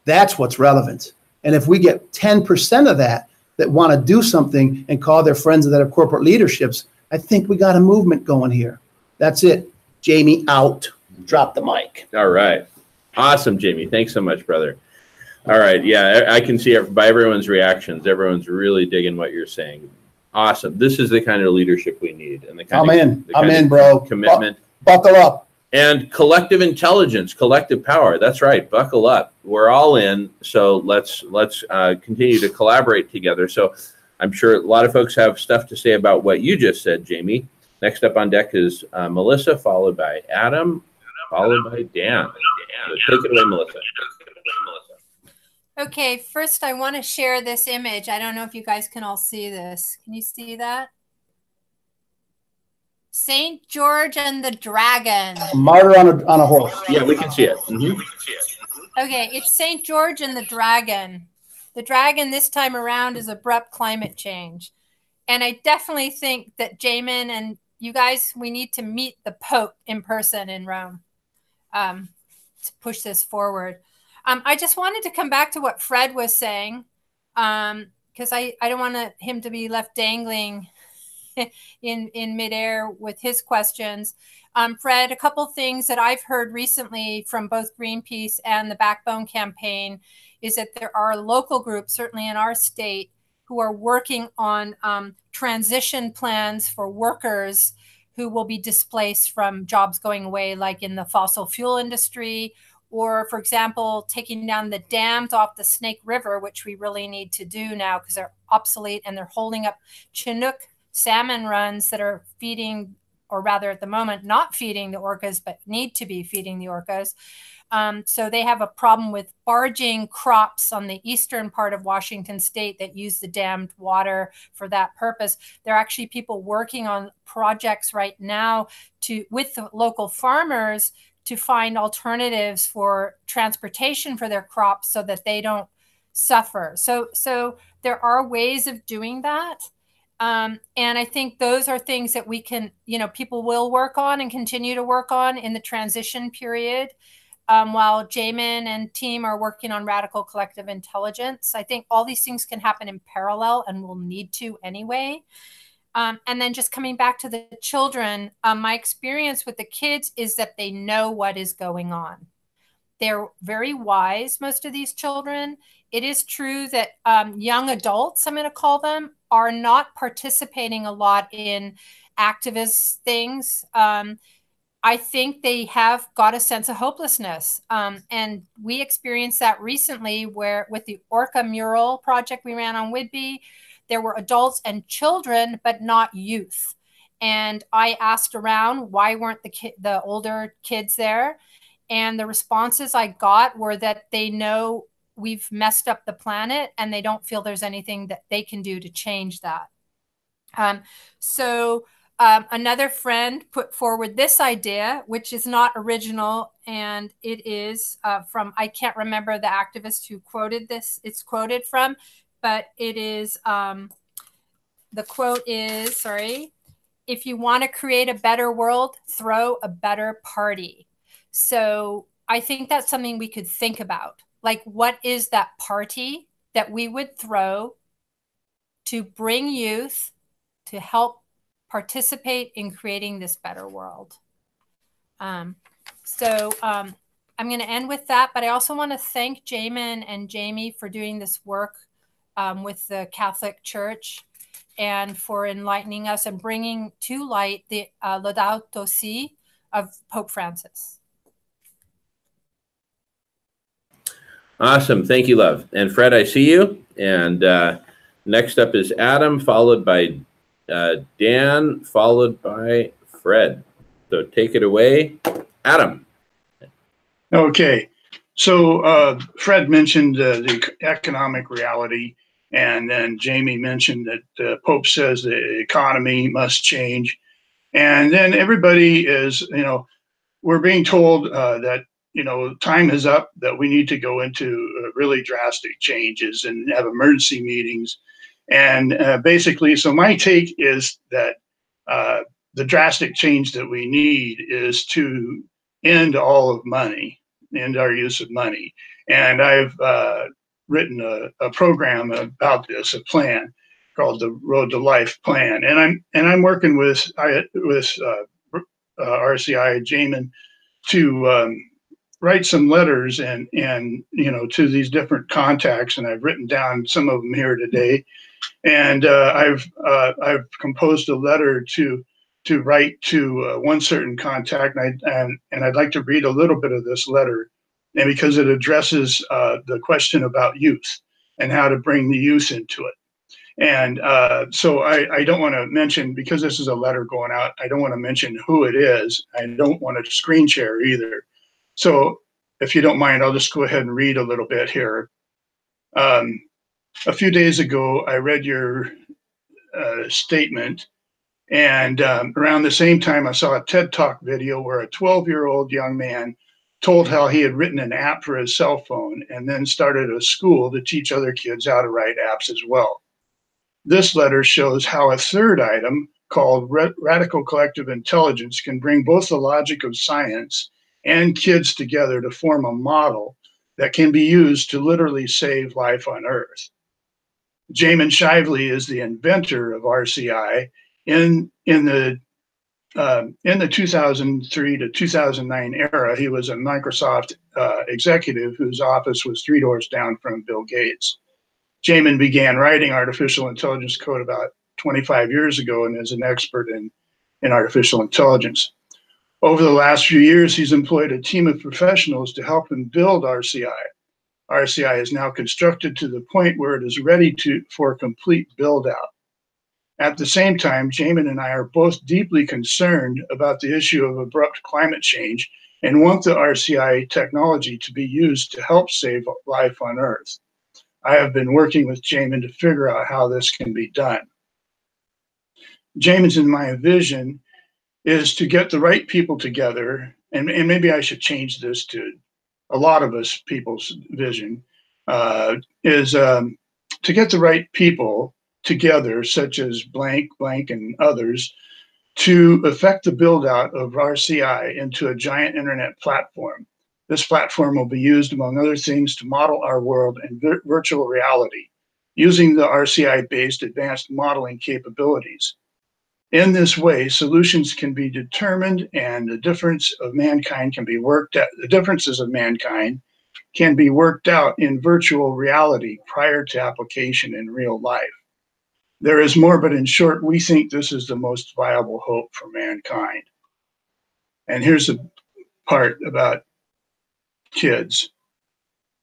That's what's relevant. And if we get 10% of that want to do something and call their friends that are corporate leaderships, I think we got a movement going here. That's it. Jamie out. Drop the mic. All right. Awesome, Jamie. Thanks so much, brother. All right. Yeah, I can see it by everyone's reactions. Everyone's really digging what you're saying. Awesome. This is the kind of leadership we need. And the kind I'm in, bro. Commitment. Buckle up. And collective intelligence, collective power. That's right. Buckle up. We're all in. So let's continue to collaborate together. So I'm sure a lot of folks have stuff to say about what you just said, Jamie. Next up on deck is Melissa, followed by Adam, followed by Dan. So take it away, Melissa. Okay, first I want to share this image. I don't know if you guys can all see this. Can you see that? St. George and the Dragon. A martyr on a horse. Yeah, we can see it. Mm-hmm. Okay, it's St. George and the Dragon. The dragon this time around is abrupt climate change. And I definitely think that Jamin and you guys, we need to meet the Pope in person in Rome to push this forward. I just wanted to come back to what Fred was saying, because I don't want him to be left dangling in midair with his questions. Fred, a couple things that I've heard recently from both Greenpeace and the Backbone campaign is that there are local groups, certainly in our state, who are working on transition plans for workers who will be displaced from jobs going away, like in the fossil fuel industry, or, for example, taking down the dams off the Snake River, which we really need to do now because they're obsolete and they're holding up Chinook salmon runs that are feeding, or rather at the moment, not feeding the orcas, but need to be feeding the orcas. So they have a problem with barging crops on the eastern part of Washington state that use the dammed water for that purpose. There are actually people working on projects right now with the local farmers to find alternatives for transportation for their crops so that they don't suffer. So there are ways of doing that. And I think those are things that we can, people will work on and continue to work on in the transition period, while Jamin and team are working on radical collective intelligence. I think all these things can happen in parallel and will need to anyway. And then just coming back to the children, my experience with the kids is that they know what is going on. They're very wise, most of these children. It is true that young adults, I'm going to call them, are not participating a lot in activist things. I think they have got a sense of hopelessness. And we experienced that recently where with the Orca mural project we ran on Whidbey, there were adults and children, but not youth. And I asked around, why weren't the older kids there? And the responses I got were that they know we've messed up the planet and they don't feel there's anything that they can do to change that. Another friend put forward this idea, which is not original, and it is from, I can't remember the activist who quoted this, it's quoted from, but it is, the quote is, sorry, if you want to create a better world, throw a better party. So I think that's something we could think about. Like, what is that party that we would throw to bring youth to help participate in creating this better world? I'm going to end with that, but I also want to thank Jamin and Jamie for doing this work with the Catholic Church and for enlightening us and bringing to light the Laudato Si of Pope Francis. Awesome. Thank you, love. And Fred, I see you. And next up is Adam, followed by Dan, followed by Fred. So take it away, Adam. Okay. So Fred mentioned the economic reality, and then Jamie mentioned that the Pope says the economy must change. And then everybody is, we're being told that, time is up, that we need to go into really drastic changes and have emergency meetings. And basically, so my take is that the drastic change that we need is to end all of money, end our use of money. And I've written a program about this, a plan called the Road to Life Plan. And I'm working with RCI Jamin to write some letters and to these different contacts, and I've written down some of them here today. And I've composed a letter to write to one certain contact, and I'd like to read a little bit of this letter, and because it addresses the question about youth and how to bring the youth into it. And so I don't want to mention, because this is a letter going out, I don't want to mention who it is. I don't want to screen share either. So if you don't mind, I'll just go ahead and read a little bit here. A few days ago, I read your statement, and around the same time, I saw a TED Talk video where a 12-year-old young man told how he had written an app for his cell phone and then started a school to teach other kids how to write apps as well. This letter shows how a third item called Radical Collective Intelligence can bring both the logic of science and kids together to form a model that can be used to literally save life on Earth. Jamin Shively is the inventor of RCI. In the 2003 to 2009 era, he was a Microsoft executive whose office was 3 doors down from Bill Gates. Jamin began writing artificial intelligence code about 25 years ago and is an expert in artificial intelligence. Over the last few years, he's employed a team of professionals to help him build RCI. RCI is now constructed to the point where it is ready for complete build out. At the same time, Jamin and I are both deeply concerned about the issue of abrupt climate change and want the RCI technology to be used to help save life on Earth. I have been working with Jamin to figure out how this can be done. Jamin's and my vision is to get the right people together, and maybe I should change this to a lot of us people's vision, is to get the right people together, such as blank, and others, to affect the build out of RCI into a giant internet platform. This platform will be used, among other things, to model our world in virtual reality, using the RCI-based advanced modeling capabilities. In this way, solutions can be determined and the differences of mankind can be worked out in virtual reality prior to application in real life. There is more, but in short, we think this is the most viable hope for mankind. And here's the part about kids.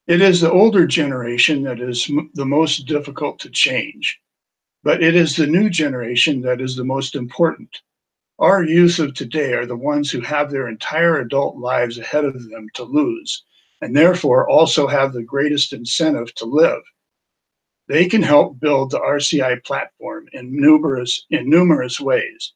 It is the older generation that is the most difficult to change, but it is the new generation that is the most important. Our youth of today are the ones who have their entire adult lives ahead of them to lose, and therefore also have the greatest incentive to live. They can help build the RCI platform in numerous ways.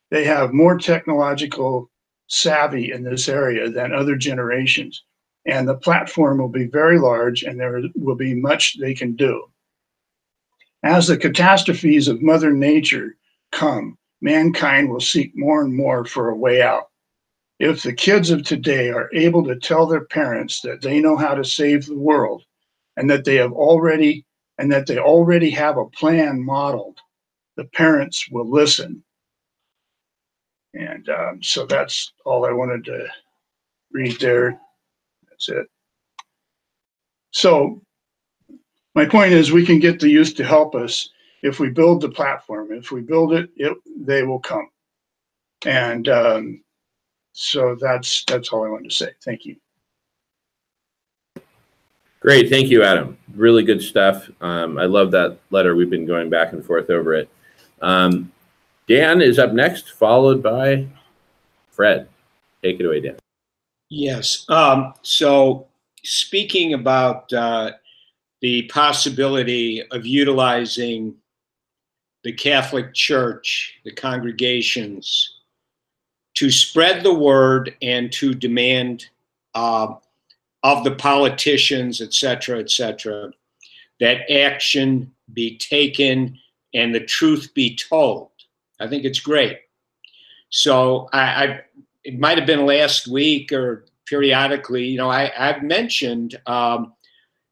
They have more technological savvy in this area than other generations, and the platform will be very large, and there will be much they can do. As the catastrophes of Mother Nature come, mankind will seek more and more for a way out. If the kids of today are able to tell their parents that they know how to save the world, and that they already have a plan modeled, the parents will listen. And so that's all I wanted to read there. That's it. So my point is, we can get the youth to help us if we build the platform. If we build it, they will come. And so that's all I wanted to say. Thank you. Great. Thank you, Adam. Really good stuff. I love that letter. We've been going back and forth over it. Dan is up next, followed by Fred. Take it away, Dan. Yes. So speaking about the possibility of utilizing the Catholic Church, the congregations, to spread the word and to demand of the politicians, et cetera, that action be taken and the truth be told. I think it's great. So it might have been last week or periodically, you know, I've mentioned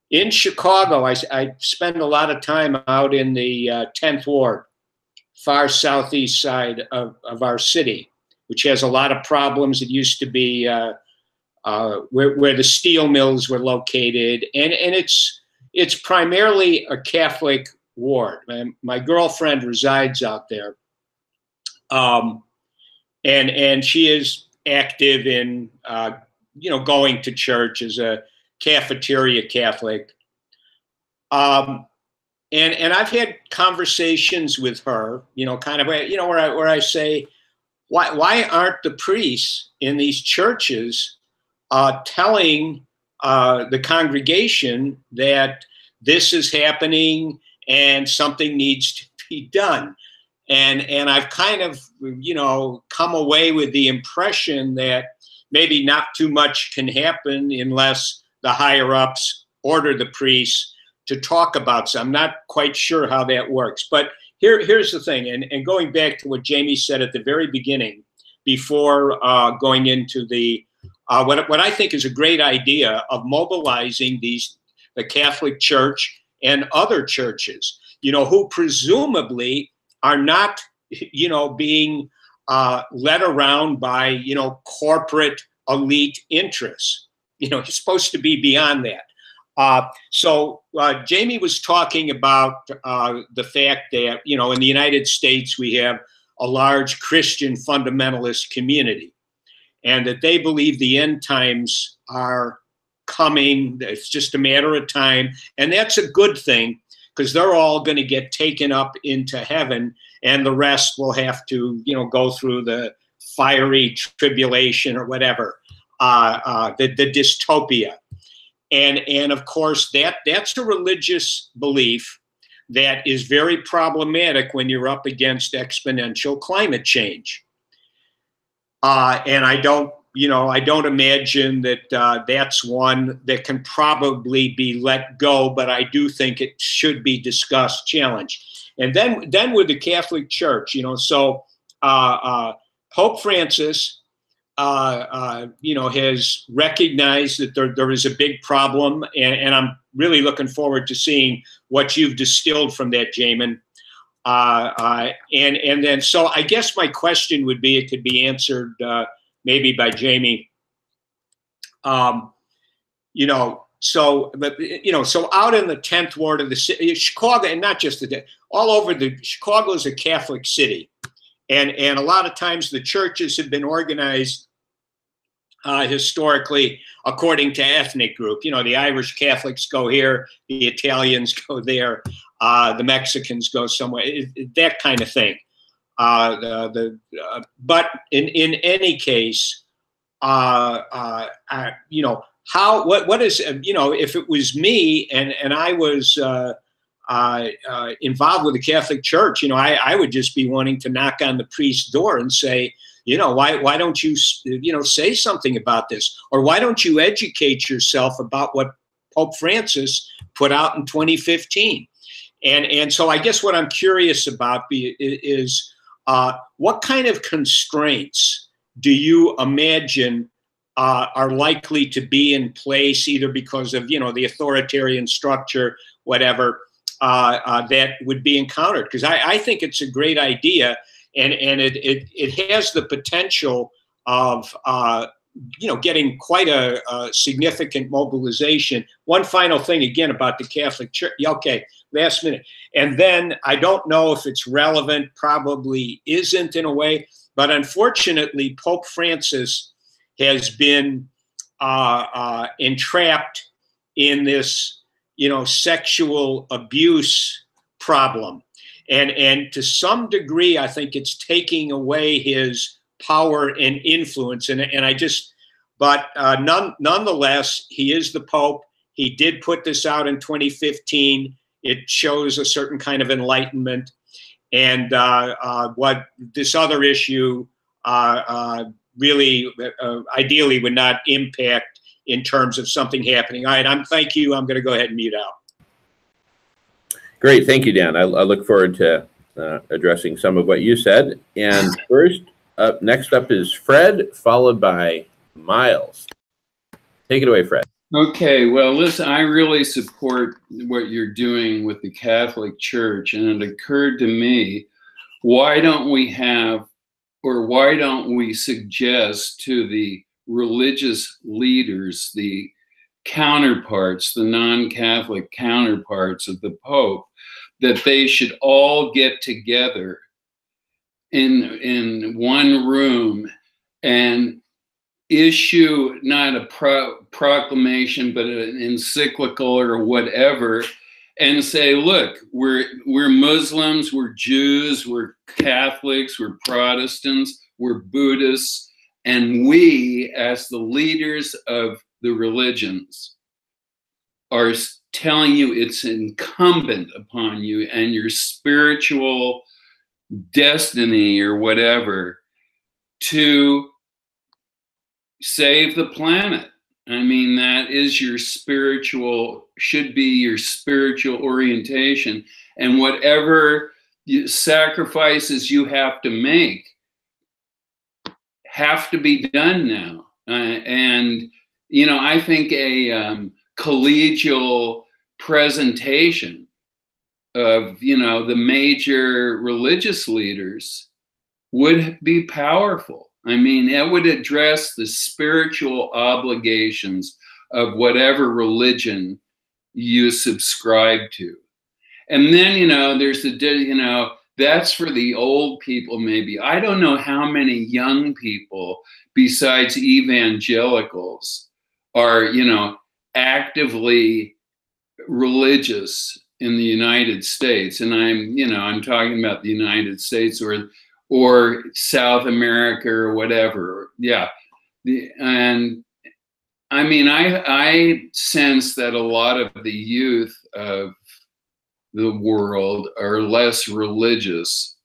in Chicago, I spend a lot of time out in the 10th Ward, far southeast side of our city, which has a lot of problems. It used to be where the steel mills were located, and it's primarily a Catholic ward. My girlfriend resides out there, and she is active in going to church as a cafeteria Catholic. And I've had conversations with her, kind of, where I say, why aren't the priests in these churches telling the congregation that this is happening and something needs to be done? And I've kind of, come away with the impression that maybe not too much can happen unless the higher ups order the priests to talk about some. I'm not quite sure how that works. But here's the thing, and going back to what Jamie said at the very beginning, before going into the what I think is a great idea of mobilizing the Catholic Church and other churches, who presumably are not, being led around by, corporate elite interests. You're supposed to be beyond that. So Jamie was talking about the fact that, in the United States, we have a large Christian fundamentalist community, and that they believe the end times are coming. It's just a matter of time. And that's a good thing, because they're all going to get taken up into heaven, and the rest will have to, go through the fiery tribulation or whatever, the dystopia. And of course, that's a religious belief that is very problematic when you're up against exponential climate change. And I don't imagine that that's one that can probably be let go, but I do think it should be discussed, challenged. And then with the Catholic Church, so Pope Francis, has recognized that there is a big problem, and I'm really looking forward to seeing what you've distilled from that, Jamin. And then, so I guess my question would be, it could be answered maybe by Jamie. So out in the 10th Ward of the city, Chicago, and not just all over Chicago is a Catholic city. And a lot of times the churches have been organized historically according to ethnic group. You know, the Irish Catholics go here, the Italians go there, the Mexicans go somewhere, that kind of thing. But in any case, you know, what is, you know, if it was me and I was involved with the Catholic Church, you know, I would just be wanting to knock on the priest's door and say, you know, why don't you, you know, say something about this? Or why don't you educate yourself about what Pope Francis put out in 2015? And so I guess what I'm curious about is what kind of constraints do you imagine are likely to be in place, either because of, you know, the authoritarian structure, whatever, that would be encountered? Because I think it's a great idea. And it has the potential of, you know, getting quite a significant mobilization. One final thing, again, about the Catholic Church. Okay, last minute. And then I don't know if it's relevant, probably isn't in a way, but unfortunately, Pope Francis has been entrapped in this, you know, sexual abuse problem. And to some degree, I think it's taking away his power and influence. And I just, but nonetheless, he is the Pope. He did put this out in 2015. It shows a certain kind of enlightenment. And what this other issue really, ideally, would not impact in terms of something happening. All right, thank you. I'm going to go ahead and mute out. Great, thank you, Dan. I look forward to addressing some of what you said. And next up is Fred, followed by Miles. Take it away, Fred. Okay, well, listen, I really support what you're doing with the Catholic Church, and it occurred to me, why don't we have, or why don't we suggest to the religious leaders, the counterparts, the non-Catholic counterparts of the Pope, that they should all get together in one room and issue not a proclamation, but an encyclical or whatever, and say, look, we're Muslims, we're Jews, we're Catholics, we're Protestants, we're Buddhists, and we, as the leaders of the religions, are telling you it's incumbent upon you and your spiritual destiny or whatever to save the planet. I mean, that is your spiritual, should be your spiritual orientation. And whatever sacrifices you have to make have to be done now. And, you know, I think a collegial presentation of, you know, the major religious leaders would be powerful. I mean, it would address the spiritual obligations of whatever religion you subscribe to. And then, you know, there's the, you know, that's for the old people, maybe. I don't know how many young people besides evangelicals are, you know, actively religious in the United States. And I'm, you know, I'm talking about the United States or South America or whatever. Yeah. And I mean, I sense that a lot of the youth of the world are less religious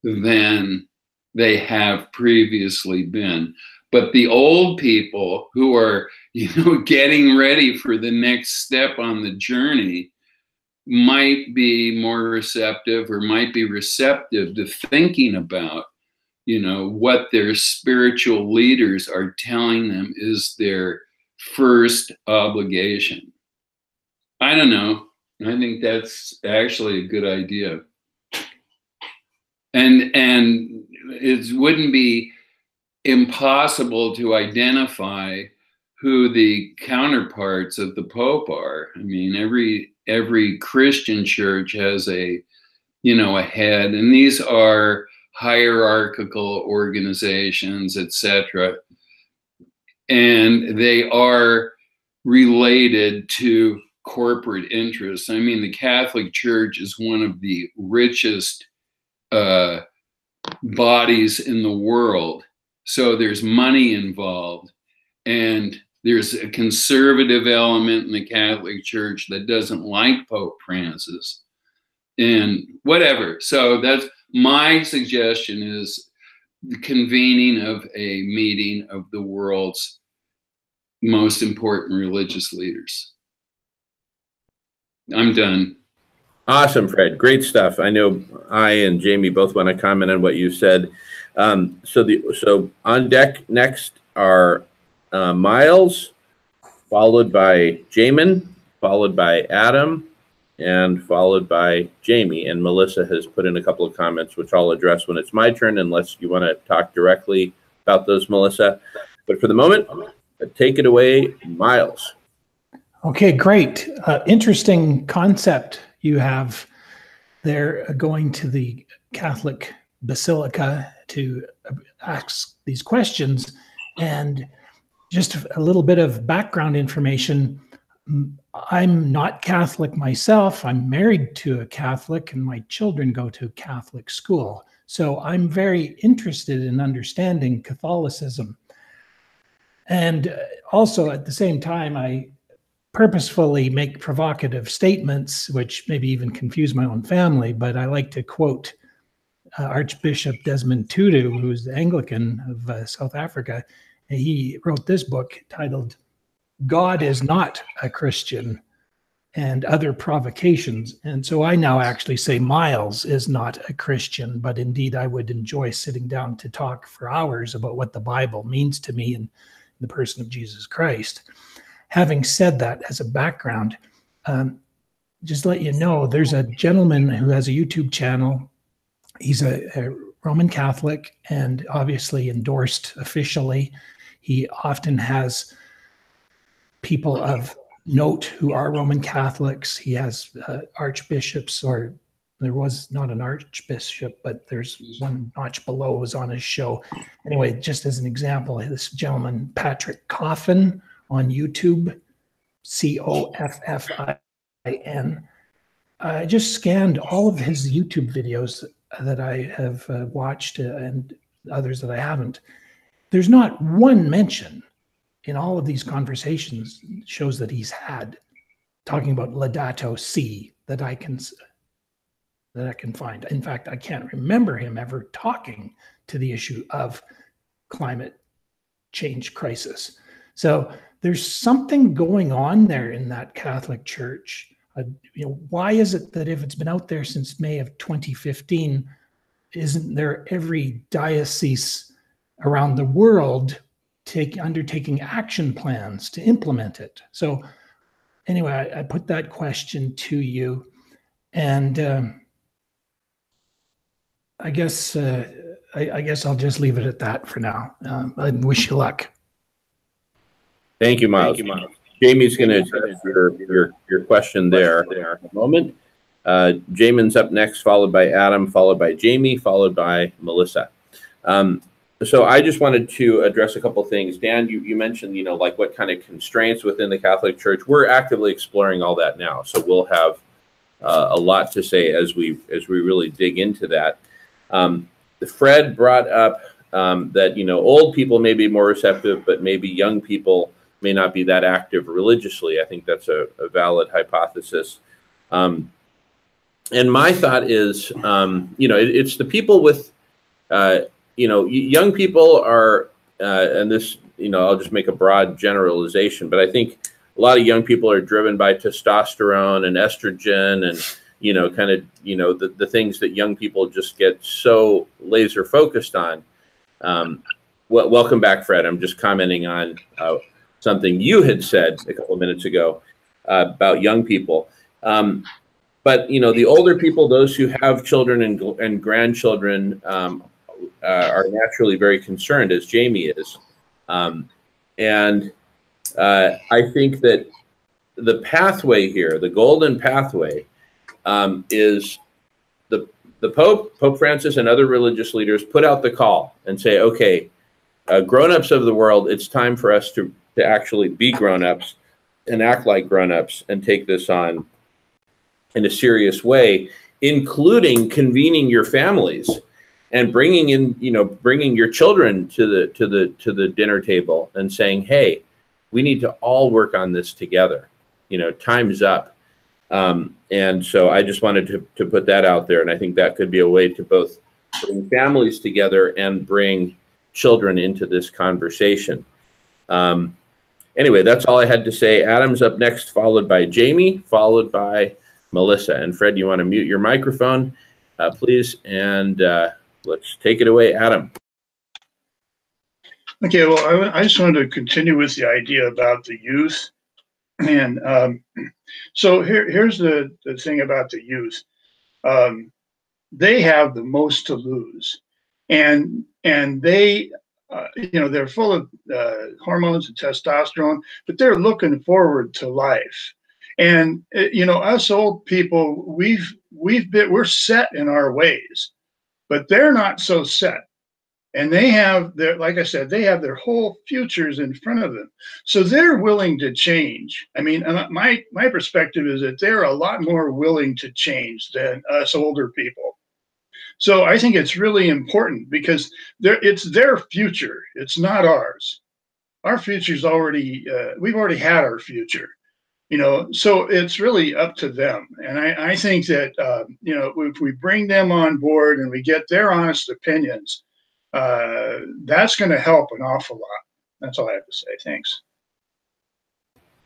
than they have previously been. But the old people who are, you know, getting ready for the next step on the journey might be more receptive, or might be receptive to thinking about, you know, what their spiritual leaders are telling them is their first obligation. I don't know. I think that's actually a good idea. And it wouldn't be impossible to identify who the counterparts of the Pope are. I mean, every Christian church has a, you know, a head, and these are hierarchical organizations, etc. and they are related to corporate interests. I mean, the Catholic Church is one of the richest bodies in the world. So there's money involved, and there's a conservative element in the Catholic Church that doesn't like Pope Francis and whatever. So that's my suggestion, is the convening of a meeting of the world's most important religious leaders. I'm done. Awesome, Fred. Great stuff. I know I and Jamie both want to comment on what you said. So on deck next are Miles, followed by Jamin, followed by Adam, and followed by Jamie. And Melissa has put in a couple of comments, which I'll address when it's my turn, unless you want to talk directly about those, Melissa. But for the moment, take it away, Miles. Okay, great. Interesting concept you have there, going to the Catholic Basilica to ask these questions. And just a little bit of background information. I'm not Catholic myself. I'm married to a Catholic, and my children go to Catholic school. So I'm very interested in understanding Catholicism. And also at the same time, I purposefully make provocative statements, which maybe even confuse my own family, but I like to quote Archbishop Desmond Tutu, who's the Anglican of South Africa. He wrote this book titled "God is Not a Christian and Other Provocations." And so I now actually say Miles is not a Christian, but indeed I would enjoy sitting down to talk for hours about what the Bible means to me and the person of Jesus Christ. Having said that as a background, just to let you know, there's a gentleman who has a YouTube channel. He's a Roman Catholic and obviously endorsed officially. He often has people of note who are Roman Catholics. He has archbishops, or there was not an archbishop, but there's one notch below, was on his show. Anyway, just as an example, this gentleman, Patrick Coffin, on YouTube, Coffin. I just scanned all of his YouTube videos that I have watched and others that I haven't. There's not one mention in all of these conversations shows that he's had talking about Laudato Si that I can find. In fact, I can't remember him ever talking to the issue of climate change crisis. So there's something going on there in that Catholic Church. Why is it that if it's been out there since May of 2015, isn't there every diocese around the world undertaking action plans to implement it? So anyway, I put that question to you, and I guess I'll just leave it at that for now. I wish you luck. Thank you, Miles. Jamie's going to address your question there in a moment. Jamin's up next, followed by Adam, followed by Jamie, followed by Melissa. So I just wanted to address a couple things. Dan, you mentioned, like what kind of constraints within the Catholic Church. We're actively exploring all that now. So we'll have a lot to say as we really dig into that. Fred brought up that, old people may be more receptive, but maybe young people may not be that active religiously. I think that's a valid hypothesis. And my thought is, it's the people with, young people are, and this, I'll just make a broad generalization, but I think a lot of young people are driven by testosterone and estrogen and, the things that young people just get so laser focused on. Welcome back, Fred. I'm just commenting on something you had said a couple of minutes ago about young people. But, the older people, those who have children and grandchildren, are naturally very concerned, as Jamie is. And I think that the pathway here, the golden pathway, is the Pope Francis and other religious leaders put out the call and say, okay, grown-ups of the world, it's time for us to actually be grown-ups and act like grown-ups and take this on in a serious way, including convening your families and bringing in, bringing your children to the dinner table and saying, hey, we need to all work on this together. Time's up. And so I just wanted to put that out there. And I think that could be a way to both bring families together and bring children into this conversation. Anyway, that's all I had to say. Adam's up next, followed by Jamie, followed by Melissa. And Fred, you want to mute your microphone, please? And let's take it away, Adam. Okay, well, I just wanted to continue with the idea about the youth. And so here's the thing about the youth. They have the most to lose. And they, they're full of hormones and testosterone, but they're looking forward to life. And, us old people, we're set in our ways, but they're not so set. And they have like I said, they have their whole futures in front of them. So they're willing to change. I mean, my perspective is that they're a lot more willing to change than us older people. So I think it's really important because it's their future. It's not ours. Our future's already, we've already had our future, so it's really up to them. And I think that, if we bring them on board and we get their honest opinions, that's going to help an awful lot. That's all I have to say. Thanks.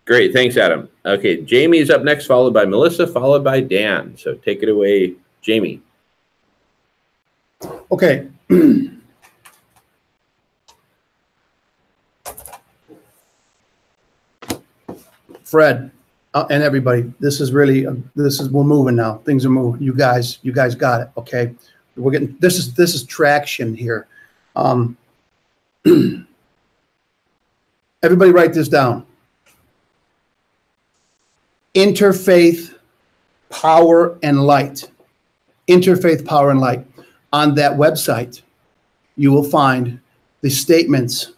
Great. Thanks, Adam. Okay. Jamie's up next, followed by Melissa, followed by Dan. So take it away, Jamie. Okay. Fred and everybody, this is really, we're moving now. Things are moving. You guys got it. Okay. We're getting, this is traction here. Everybody write this down. Interfaith power and light. Interfaith power and light. On that website, you will find the statements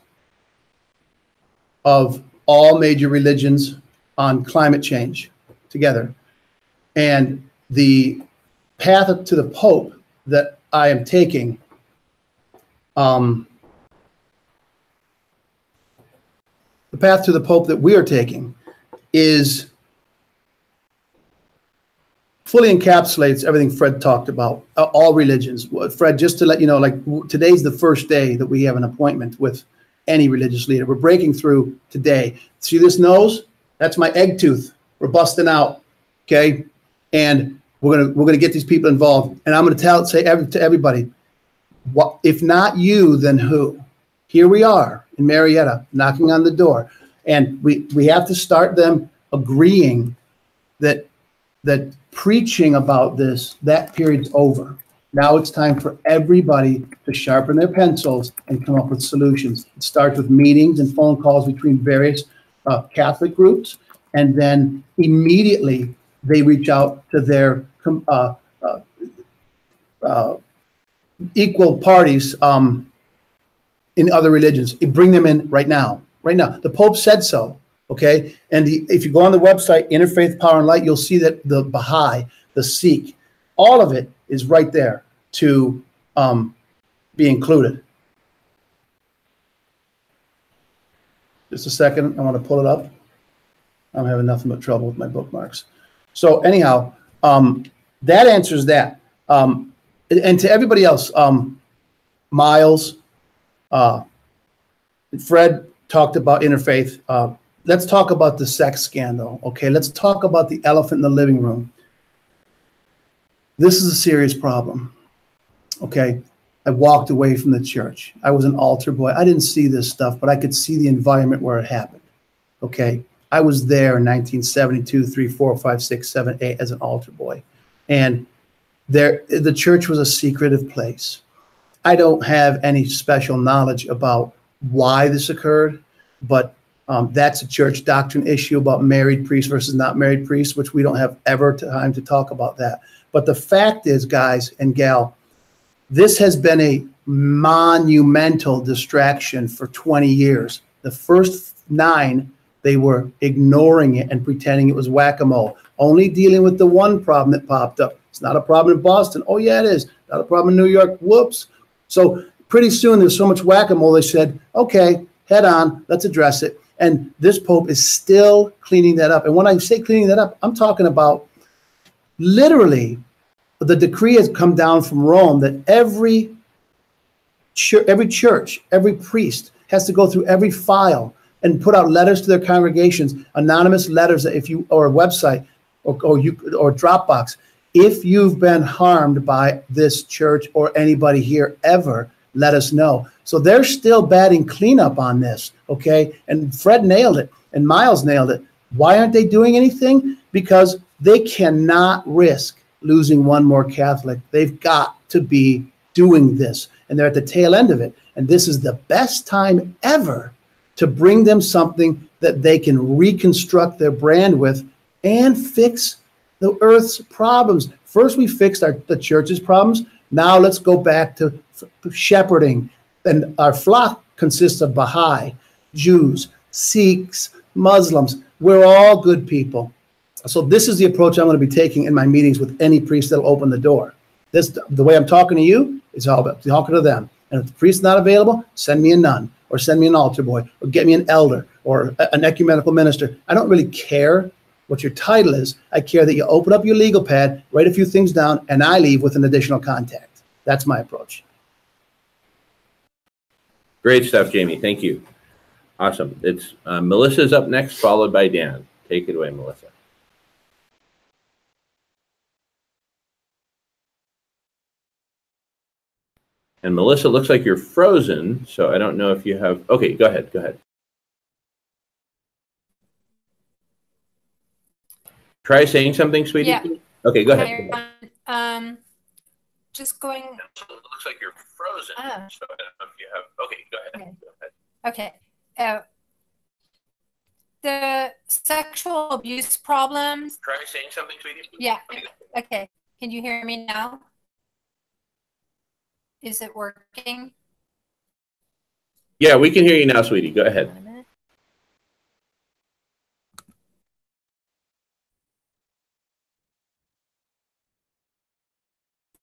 of all major religions on climate change together. And the path to the Pope that I am taking, the path to the Pope that we are taking is fully encapsulates everything Fred talked about, all religions. Fred, just to let you know, like today's the first day that we have an appointment with any religious leader. We're breaking through today. See this nose? That's my egg tooth. We're busting out, okay? And we're gonna get these people involved. And I'm gonna to everybody, what, if not you, then who? Here we are in Marietta, knocking on the door, and we have to start them agreeing that preaching about this, that period's over. Now it's time for everybody to sharpen their pencils and come up with solutions. It starts with meetings and phone calls between various Catholic groups, and then immediately they reach out to their equal parties in other religions. Bring them in right now. Right now. The Pope said so. Okay, and if you go on the website, Interfaith Power and Light, you'll see that the Baha'i, the Sikh, all of it is right there to be included. Just a second, I want to pull it up. I'm having nothing but trouble with my bookmarks. So anyhow, that answers that. And to everybody else, Miles, Fred talked about interfaith. Let's talk about the sex scandal, okay? Let's talk about the elephant in the living room. This is a serious problem, okay? I walked away from the church. I was an altar boy. I didn't see this stuff, but I could see the environment where it happened, okay? I was there in 1972, 3, 4, 5, 6, 7, 8 as an altar boy. And the church was a secretive place. I don't have any special knowledge about why this occurred, but that's a church doctrine issue about married priests versus not married priests, which we don't have ever time to talk about that. But the fact is, guys and gal, this has been a monumental distraction for 20 years. The first 9, they were ignoring it and pretending it was whack-a-mole, only dealing with the one problem that popped up. It's not a problem in Boston. Oh, yeah, it is. Not a problem in New York. Whoops. So pretty soon there's so much whack-a-mole, they said, okay, head on, let's address it. And this Pope is still cleaning that up. And when I say cleaning that up, I'm talking about literally the decree has come down from Rome that every church, every priest has to go through every file and put out letters to their congregations, anonymous letters, or a website or Dropbox. If you've been harmed by this church or anybody here ever, let us know. So they're still batting cleanup on this, okay? And Fred nailed it, and Miles nailed it. Why aren't they doing anything? Because they cannot risk losing one more Catholic. They've got to be doing this, and they're at the tail end of it. And this is the best time ever to bring them something that they can reconstruct their brand with and fix the earth's problems. First, we fixed the church's problems. Now let's go back to shepherding. And our flock consists of Baha'i, Jews, Sikhs, Muslims. We're all good people. So this is the approach I'm going to be taking in my meetings with any priest that'll open the door. The way I'm talking to you is all about talking to them. And if the priest's not available, send me a nun, or send me an altar boy, or get me an elder, or an ecumenical minister. I don't really care what your title is. I care that you open up your legal pad, write a few things down, and I leave with an additional contact. That's my approach. Great stuff, Jamie. Thank you. Awesome. It's Melissa's up next, followed by Dan. Take it away, Melissa. And Melissa, looks like you're frozen, so I don't know if you have. Okay, go ahead. Go ahead. Try saying something, sweetie. Yeah. Okay, go ahead. Just going. It looks like you're frozen, so I don't know if you have. Okay, go ahead. Okay. Go ahead. The sexual abuse problems. Try saying something, sweetie. Yeah. Okay. Can you hear me now? Is it working? Yeah, we can hear you now, sweetie. Go ahead.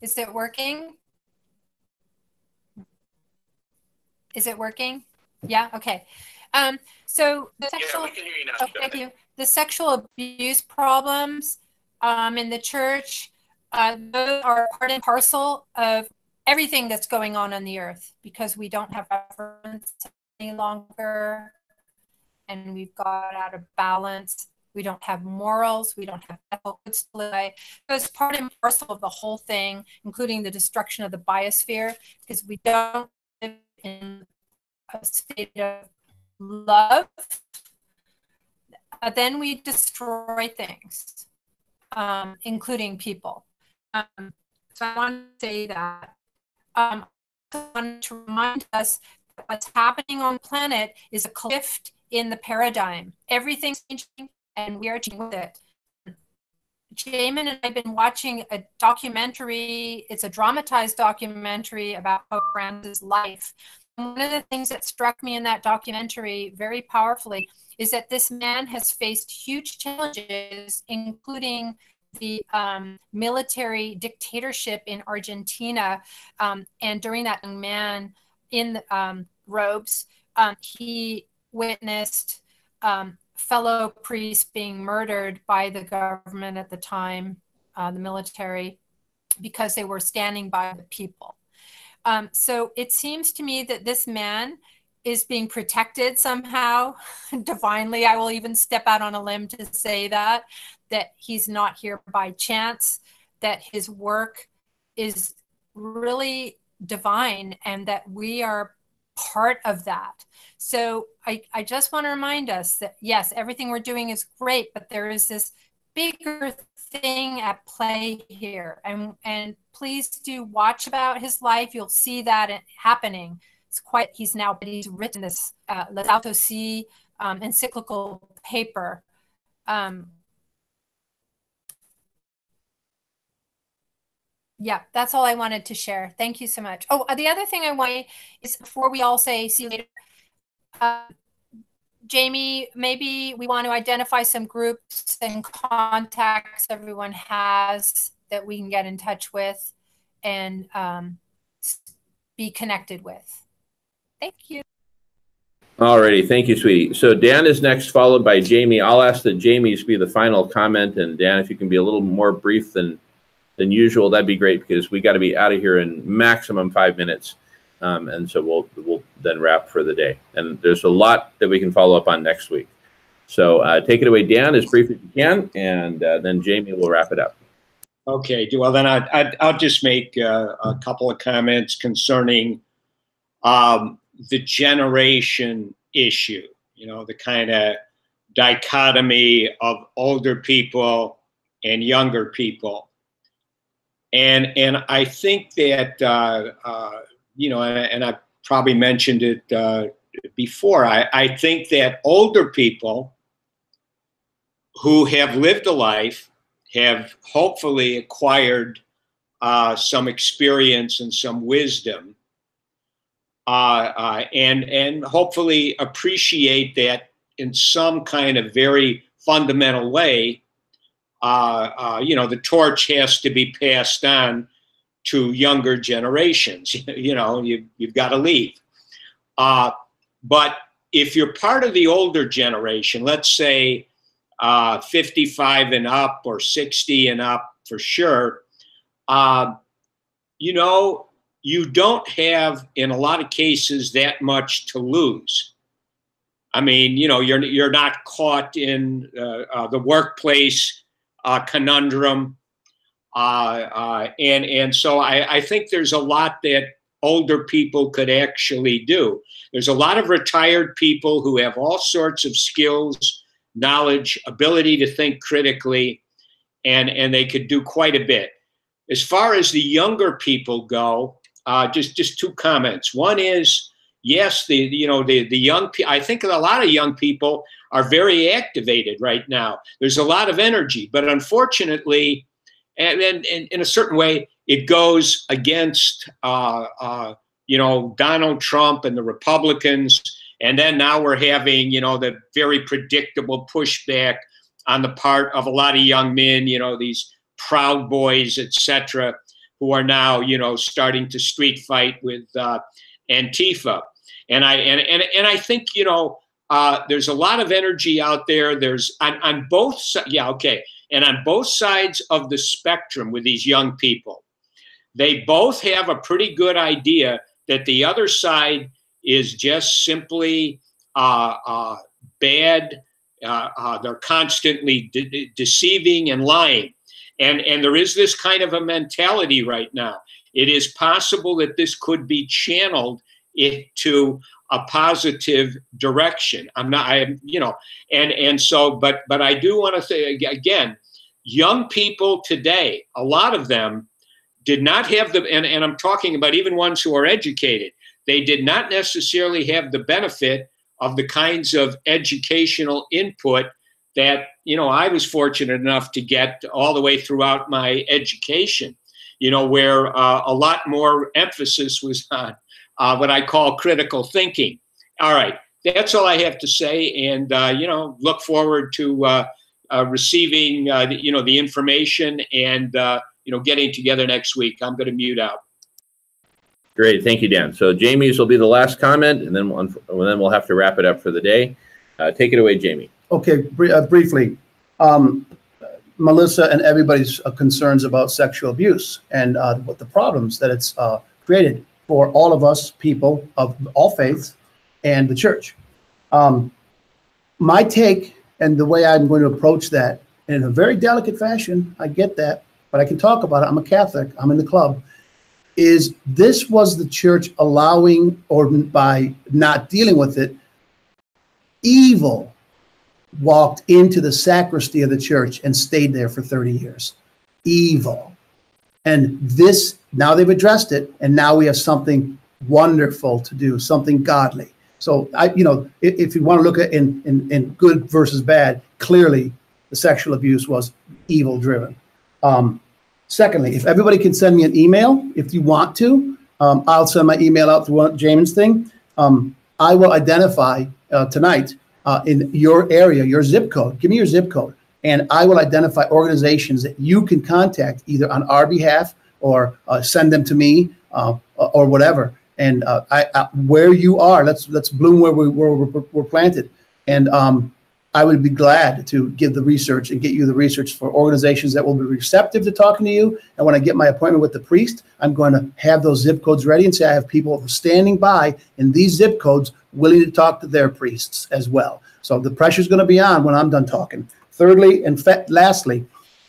Is it working? Is it working? Yeah. Okay. So the sexual. Yeah, we can hear you now. Oh, thank you. The sexual abuse problems in the church, those are part and parcel of everything that's going on the earth, because we don't have reverence any longer, and we've got out of balance. We don't have morals. We don't have ethical codes to live by. So it's part and parcel of the whole thing, including the destruction of the biosphere, because we don't live in a state of love. Then we destroy things, including people. So I want to say that. I want to remind us that what's happening on the planet is a shift in the paradigm. Everything's changing, and we are changing with it. Jamin and I have been watching a documentary. It's a dramatized documentary about Pope Francis' life. And one of the things that struck me in that documentary very powerfully is that this man has faced huge challenges, including the military dictatorship in Argentina. And during that, young man in robes, he witnessed fellow priests being murdered by the government at the time, the military, because they were standing by the people. So it seems to me that this man is being protected somehow, divinely. I will even step out on a limb to say that he's not here by chance, that his work is really divine, and that we are part of that. So I just want to remind us that, yes, everything we're doing is great, but there is this bigger thing at play here. And please do watch about his life. You'll see that happening. He's written this Laudato Si encyclical paper. Yeah, that's all I wanted to share. Thank you so much. Oh, the other thing I want is, before we all say see you later, Jamie, maybe we want to identify some groups and contacts everyone has that we can get in touch with and be connected with. Thank you. Alrighty, thank you, sweetie. So Dan is next, followed by Jamie. I'll ask that Jamie's be the final comment, and Dan, if you can be a little more brief than usual, that'd be great, because we got to be out of here in maximum 5 minutes, and so we'll then wrap for the day. And there's a lot that we can follow up on next week. So take it away, Dan, as brief as you can, and then Jamie will wrap it up. Okay. Well, then I'll just make a couple of comments concerning the generation issue. You know, the kind of dichotomy of older people and younger people. And I think that, you know, and I probably mentioned it before, I think that older people who have lived a life have hopefully acquired some experience and some wisdom, and hopefully appreciate that in some kind of very fundamental way. You know, the torch has to be passed on to younger generations. You know, you've got to leave. But if you're part of the older generation, let's say 55 and up, or 60 and up for sure, you know, you don't have, in a lot of cases, that much to lose. I mean, you know, you're not caught in the workplace conundrum, and so I think there's a lot that older people could actually do. There's a lot of retired people who have all sorts of skills, knowledge, ability to think critically, and they could do quite a bit. As far as the younger people go, just two comments. One is, yes, the young people, I think a lot of young people are very activated right now. There's a lot of energy, but unfortunately, and in a certain way, it goes against, you know, Donald Trump and the Republicans. And then now we're having, you know, the very predictable pushback on the part of a lot of young men, you know, these Proud Boys, etc., who are now, you know, starting to street fight with Antifa. And I think, you know, there's a lot of energy out there. There's on both sides. Yeah, okay. And on both sides of the spectrum with these young people, they both have a pretty good idea that the other side is just simply bad. They're constantly deceiving and lying. And there is this kind of a mentality right now. It is possible that this could be channeled into a positive direction. You know, and so, but I do want to say again, young people today, a lot of them did not have and I'm talking about even ones who are educated, they did not necessarily have the benefit of the kinds of educational input that, you know, I was fortunate enough to get all the way throughout my education, you know, where a lot more emphasis was on what I call critical thinking. All right, that's all I have to say, and you know, look forward to receiving you know, the information and you know, getting together next week. I'm going to mute out. Great, thank you, Dan. So Jamie's will be the last comment, and then we'll have to wrap it up for the day. Take it away, Jamie. Okay, briefly. Melissa and everybody's concerns about sexual abuse and what the problems that it's created for all of us, people of all faiths and the church. My take and the way I'm going to approach that in a very delicate fashion, I get that, but I can talk about it. I'm a Catholic, I'm in the club, is this was the church allowing, or by not dealing with it, evil walked into the sacristy of the church and stayed there for 30 years. Evil. And this, now they've addressed it, and now we have something wonderful to do, something godly. So, you know, if you want to look at in good versus bad, clearly the sexual abuse was evil driven. Secondly, if everybody can send me an email, if you want to, I'll send my email out through Jamin's thing. I will identify tonight in your area, your zip code. Give me your zip code, and I will identify organizations that you can contact either on our behalf or send them to me or whatever. And where you are, let's bloom where we're planted. And I would be glad to give the research and get you the research for organizations that will be receptive to talking to you. And when I get my appointment with the priest, I'm going to have those zip codes ready and say I have people standing by in these zip codes willing to talk to their priests as well. So the pressure's going to be on when I'm done talking. Thirdly, and lastly,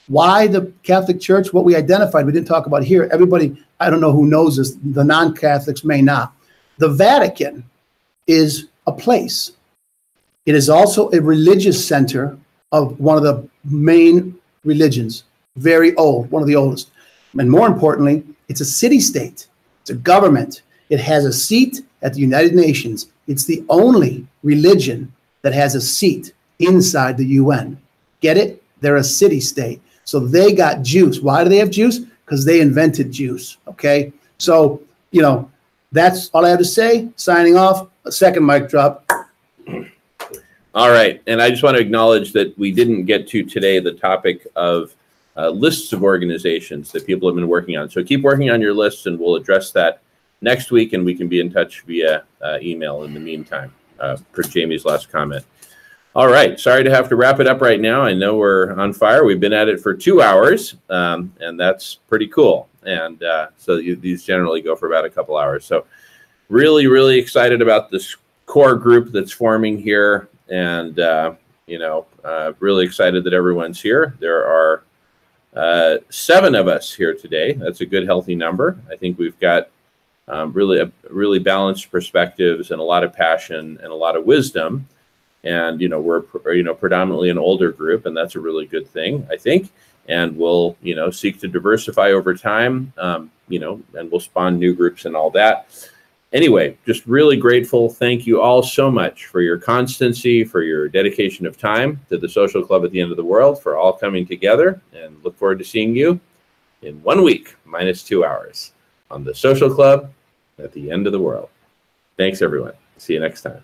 why the Catholic Church, what we identified, we didn't talk about here. Everybody, I don't know who knows this, the non-Catholics may not. The Vatican is a place. It is also a religious center of one of the main religions, very old, one of the oldest. And more importantly, it's a city-state. It's a government. It has a seat at the United Nations. It's the only religion that has a seat inside the UN. Get it? They're a city-state. So they got juice. Why do they have juice? Because they invented juice, okay? So, you know, that's all I have to say. Signing off. A second mic drop. All right. And I just want to acknowledge that we didn't get to today the topic of lists of organizations that people have been working on. So keep working on your lists, and we'll address that next week, and we can be in touch via email in the meantime, per Jamie's last comment. All right. Sorry to have to wrap it up right now. I know we're on fire. We've been at it for 2 hours, and that's pretty cool. And so these generally go for about a couple hours. So really, really excited about this core group that's forming here. And, you know, really excited that everyone's here. There are 7 of us here today. That's a good, healthy number. I think we've got really balanced perspectives and a lot of passion and a lot of wisdom. And, you know, we're, you know, predominantly an older group, and that's a really good thing, I think. And we'll, you know, seek to diversify over time, you know, and we'll spawn new groups and all that. Anyway, just really grateful. Thank you all so much for your constancy, for your dedication of time to the Social Club at the End of the World, for all coming together, and look forward to seeing you in 1 week, minus 2 hours, on the Social Club at the End of the World. Thanks, everyone. See you next time.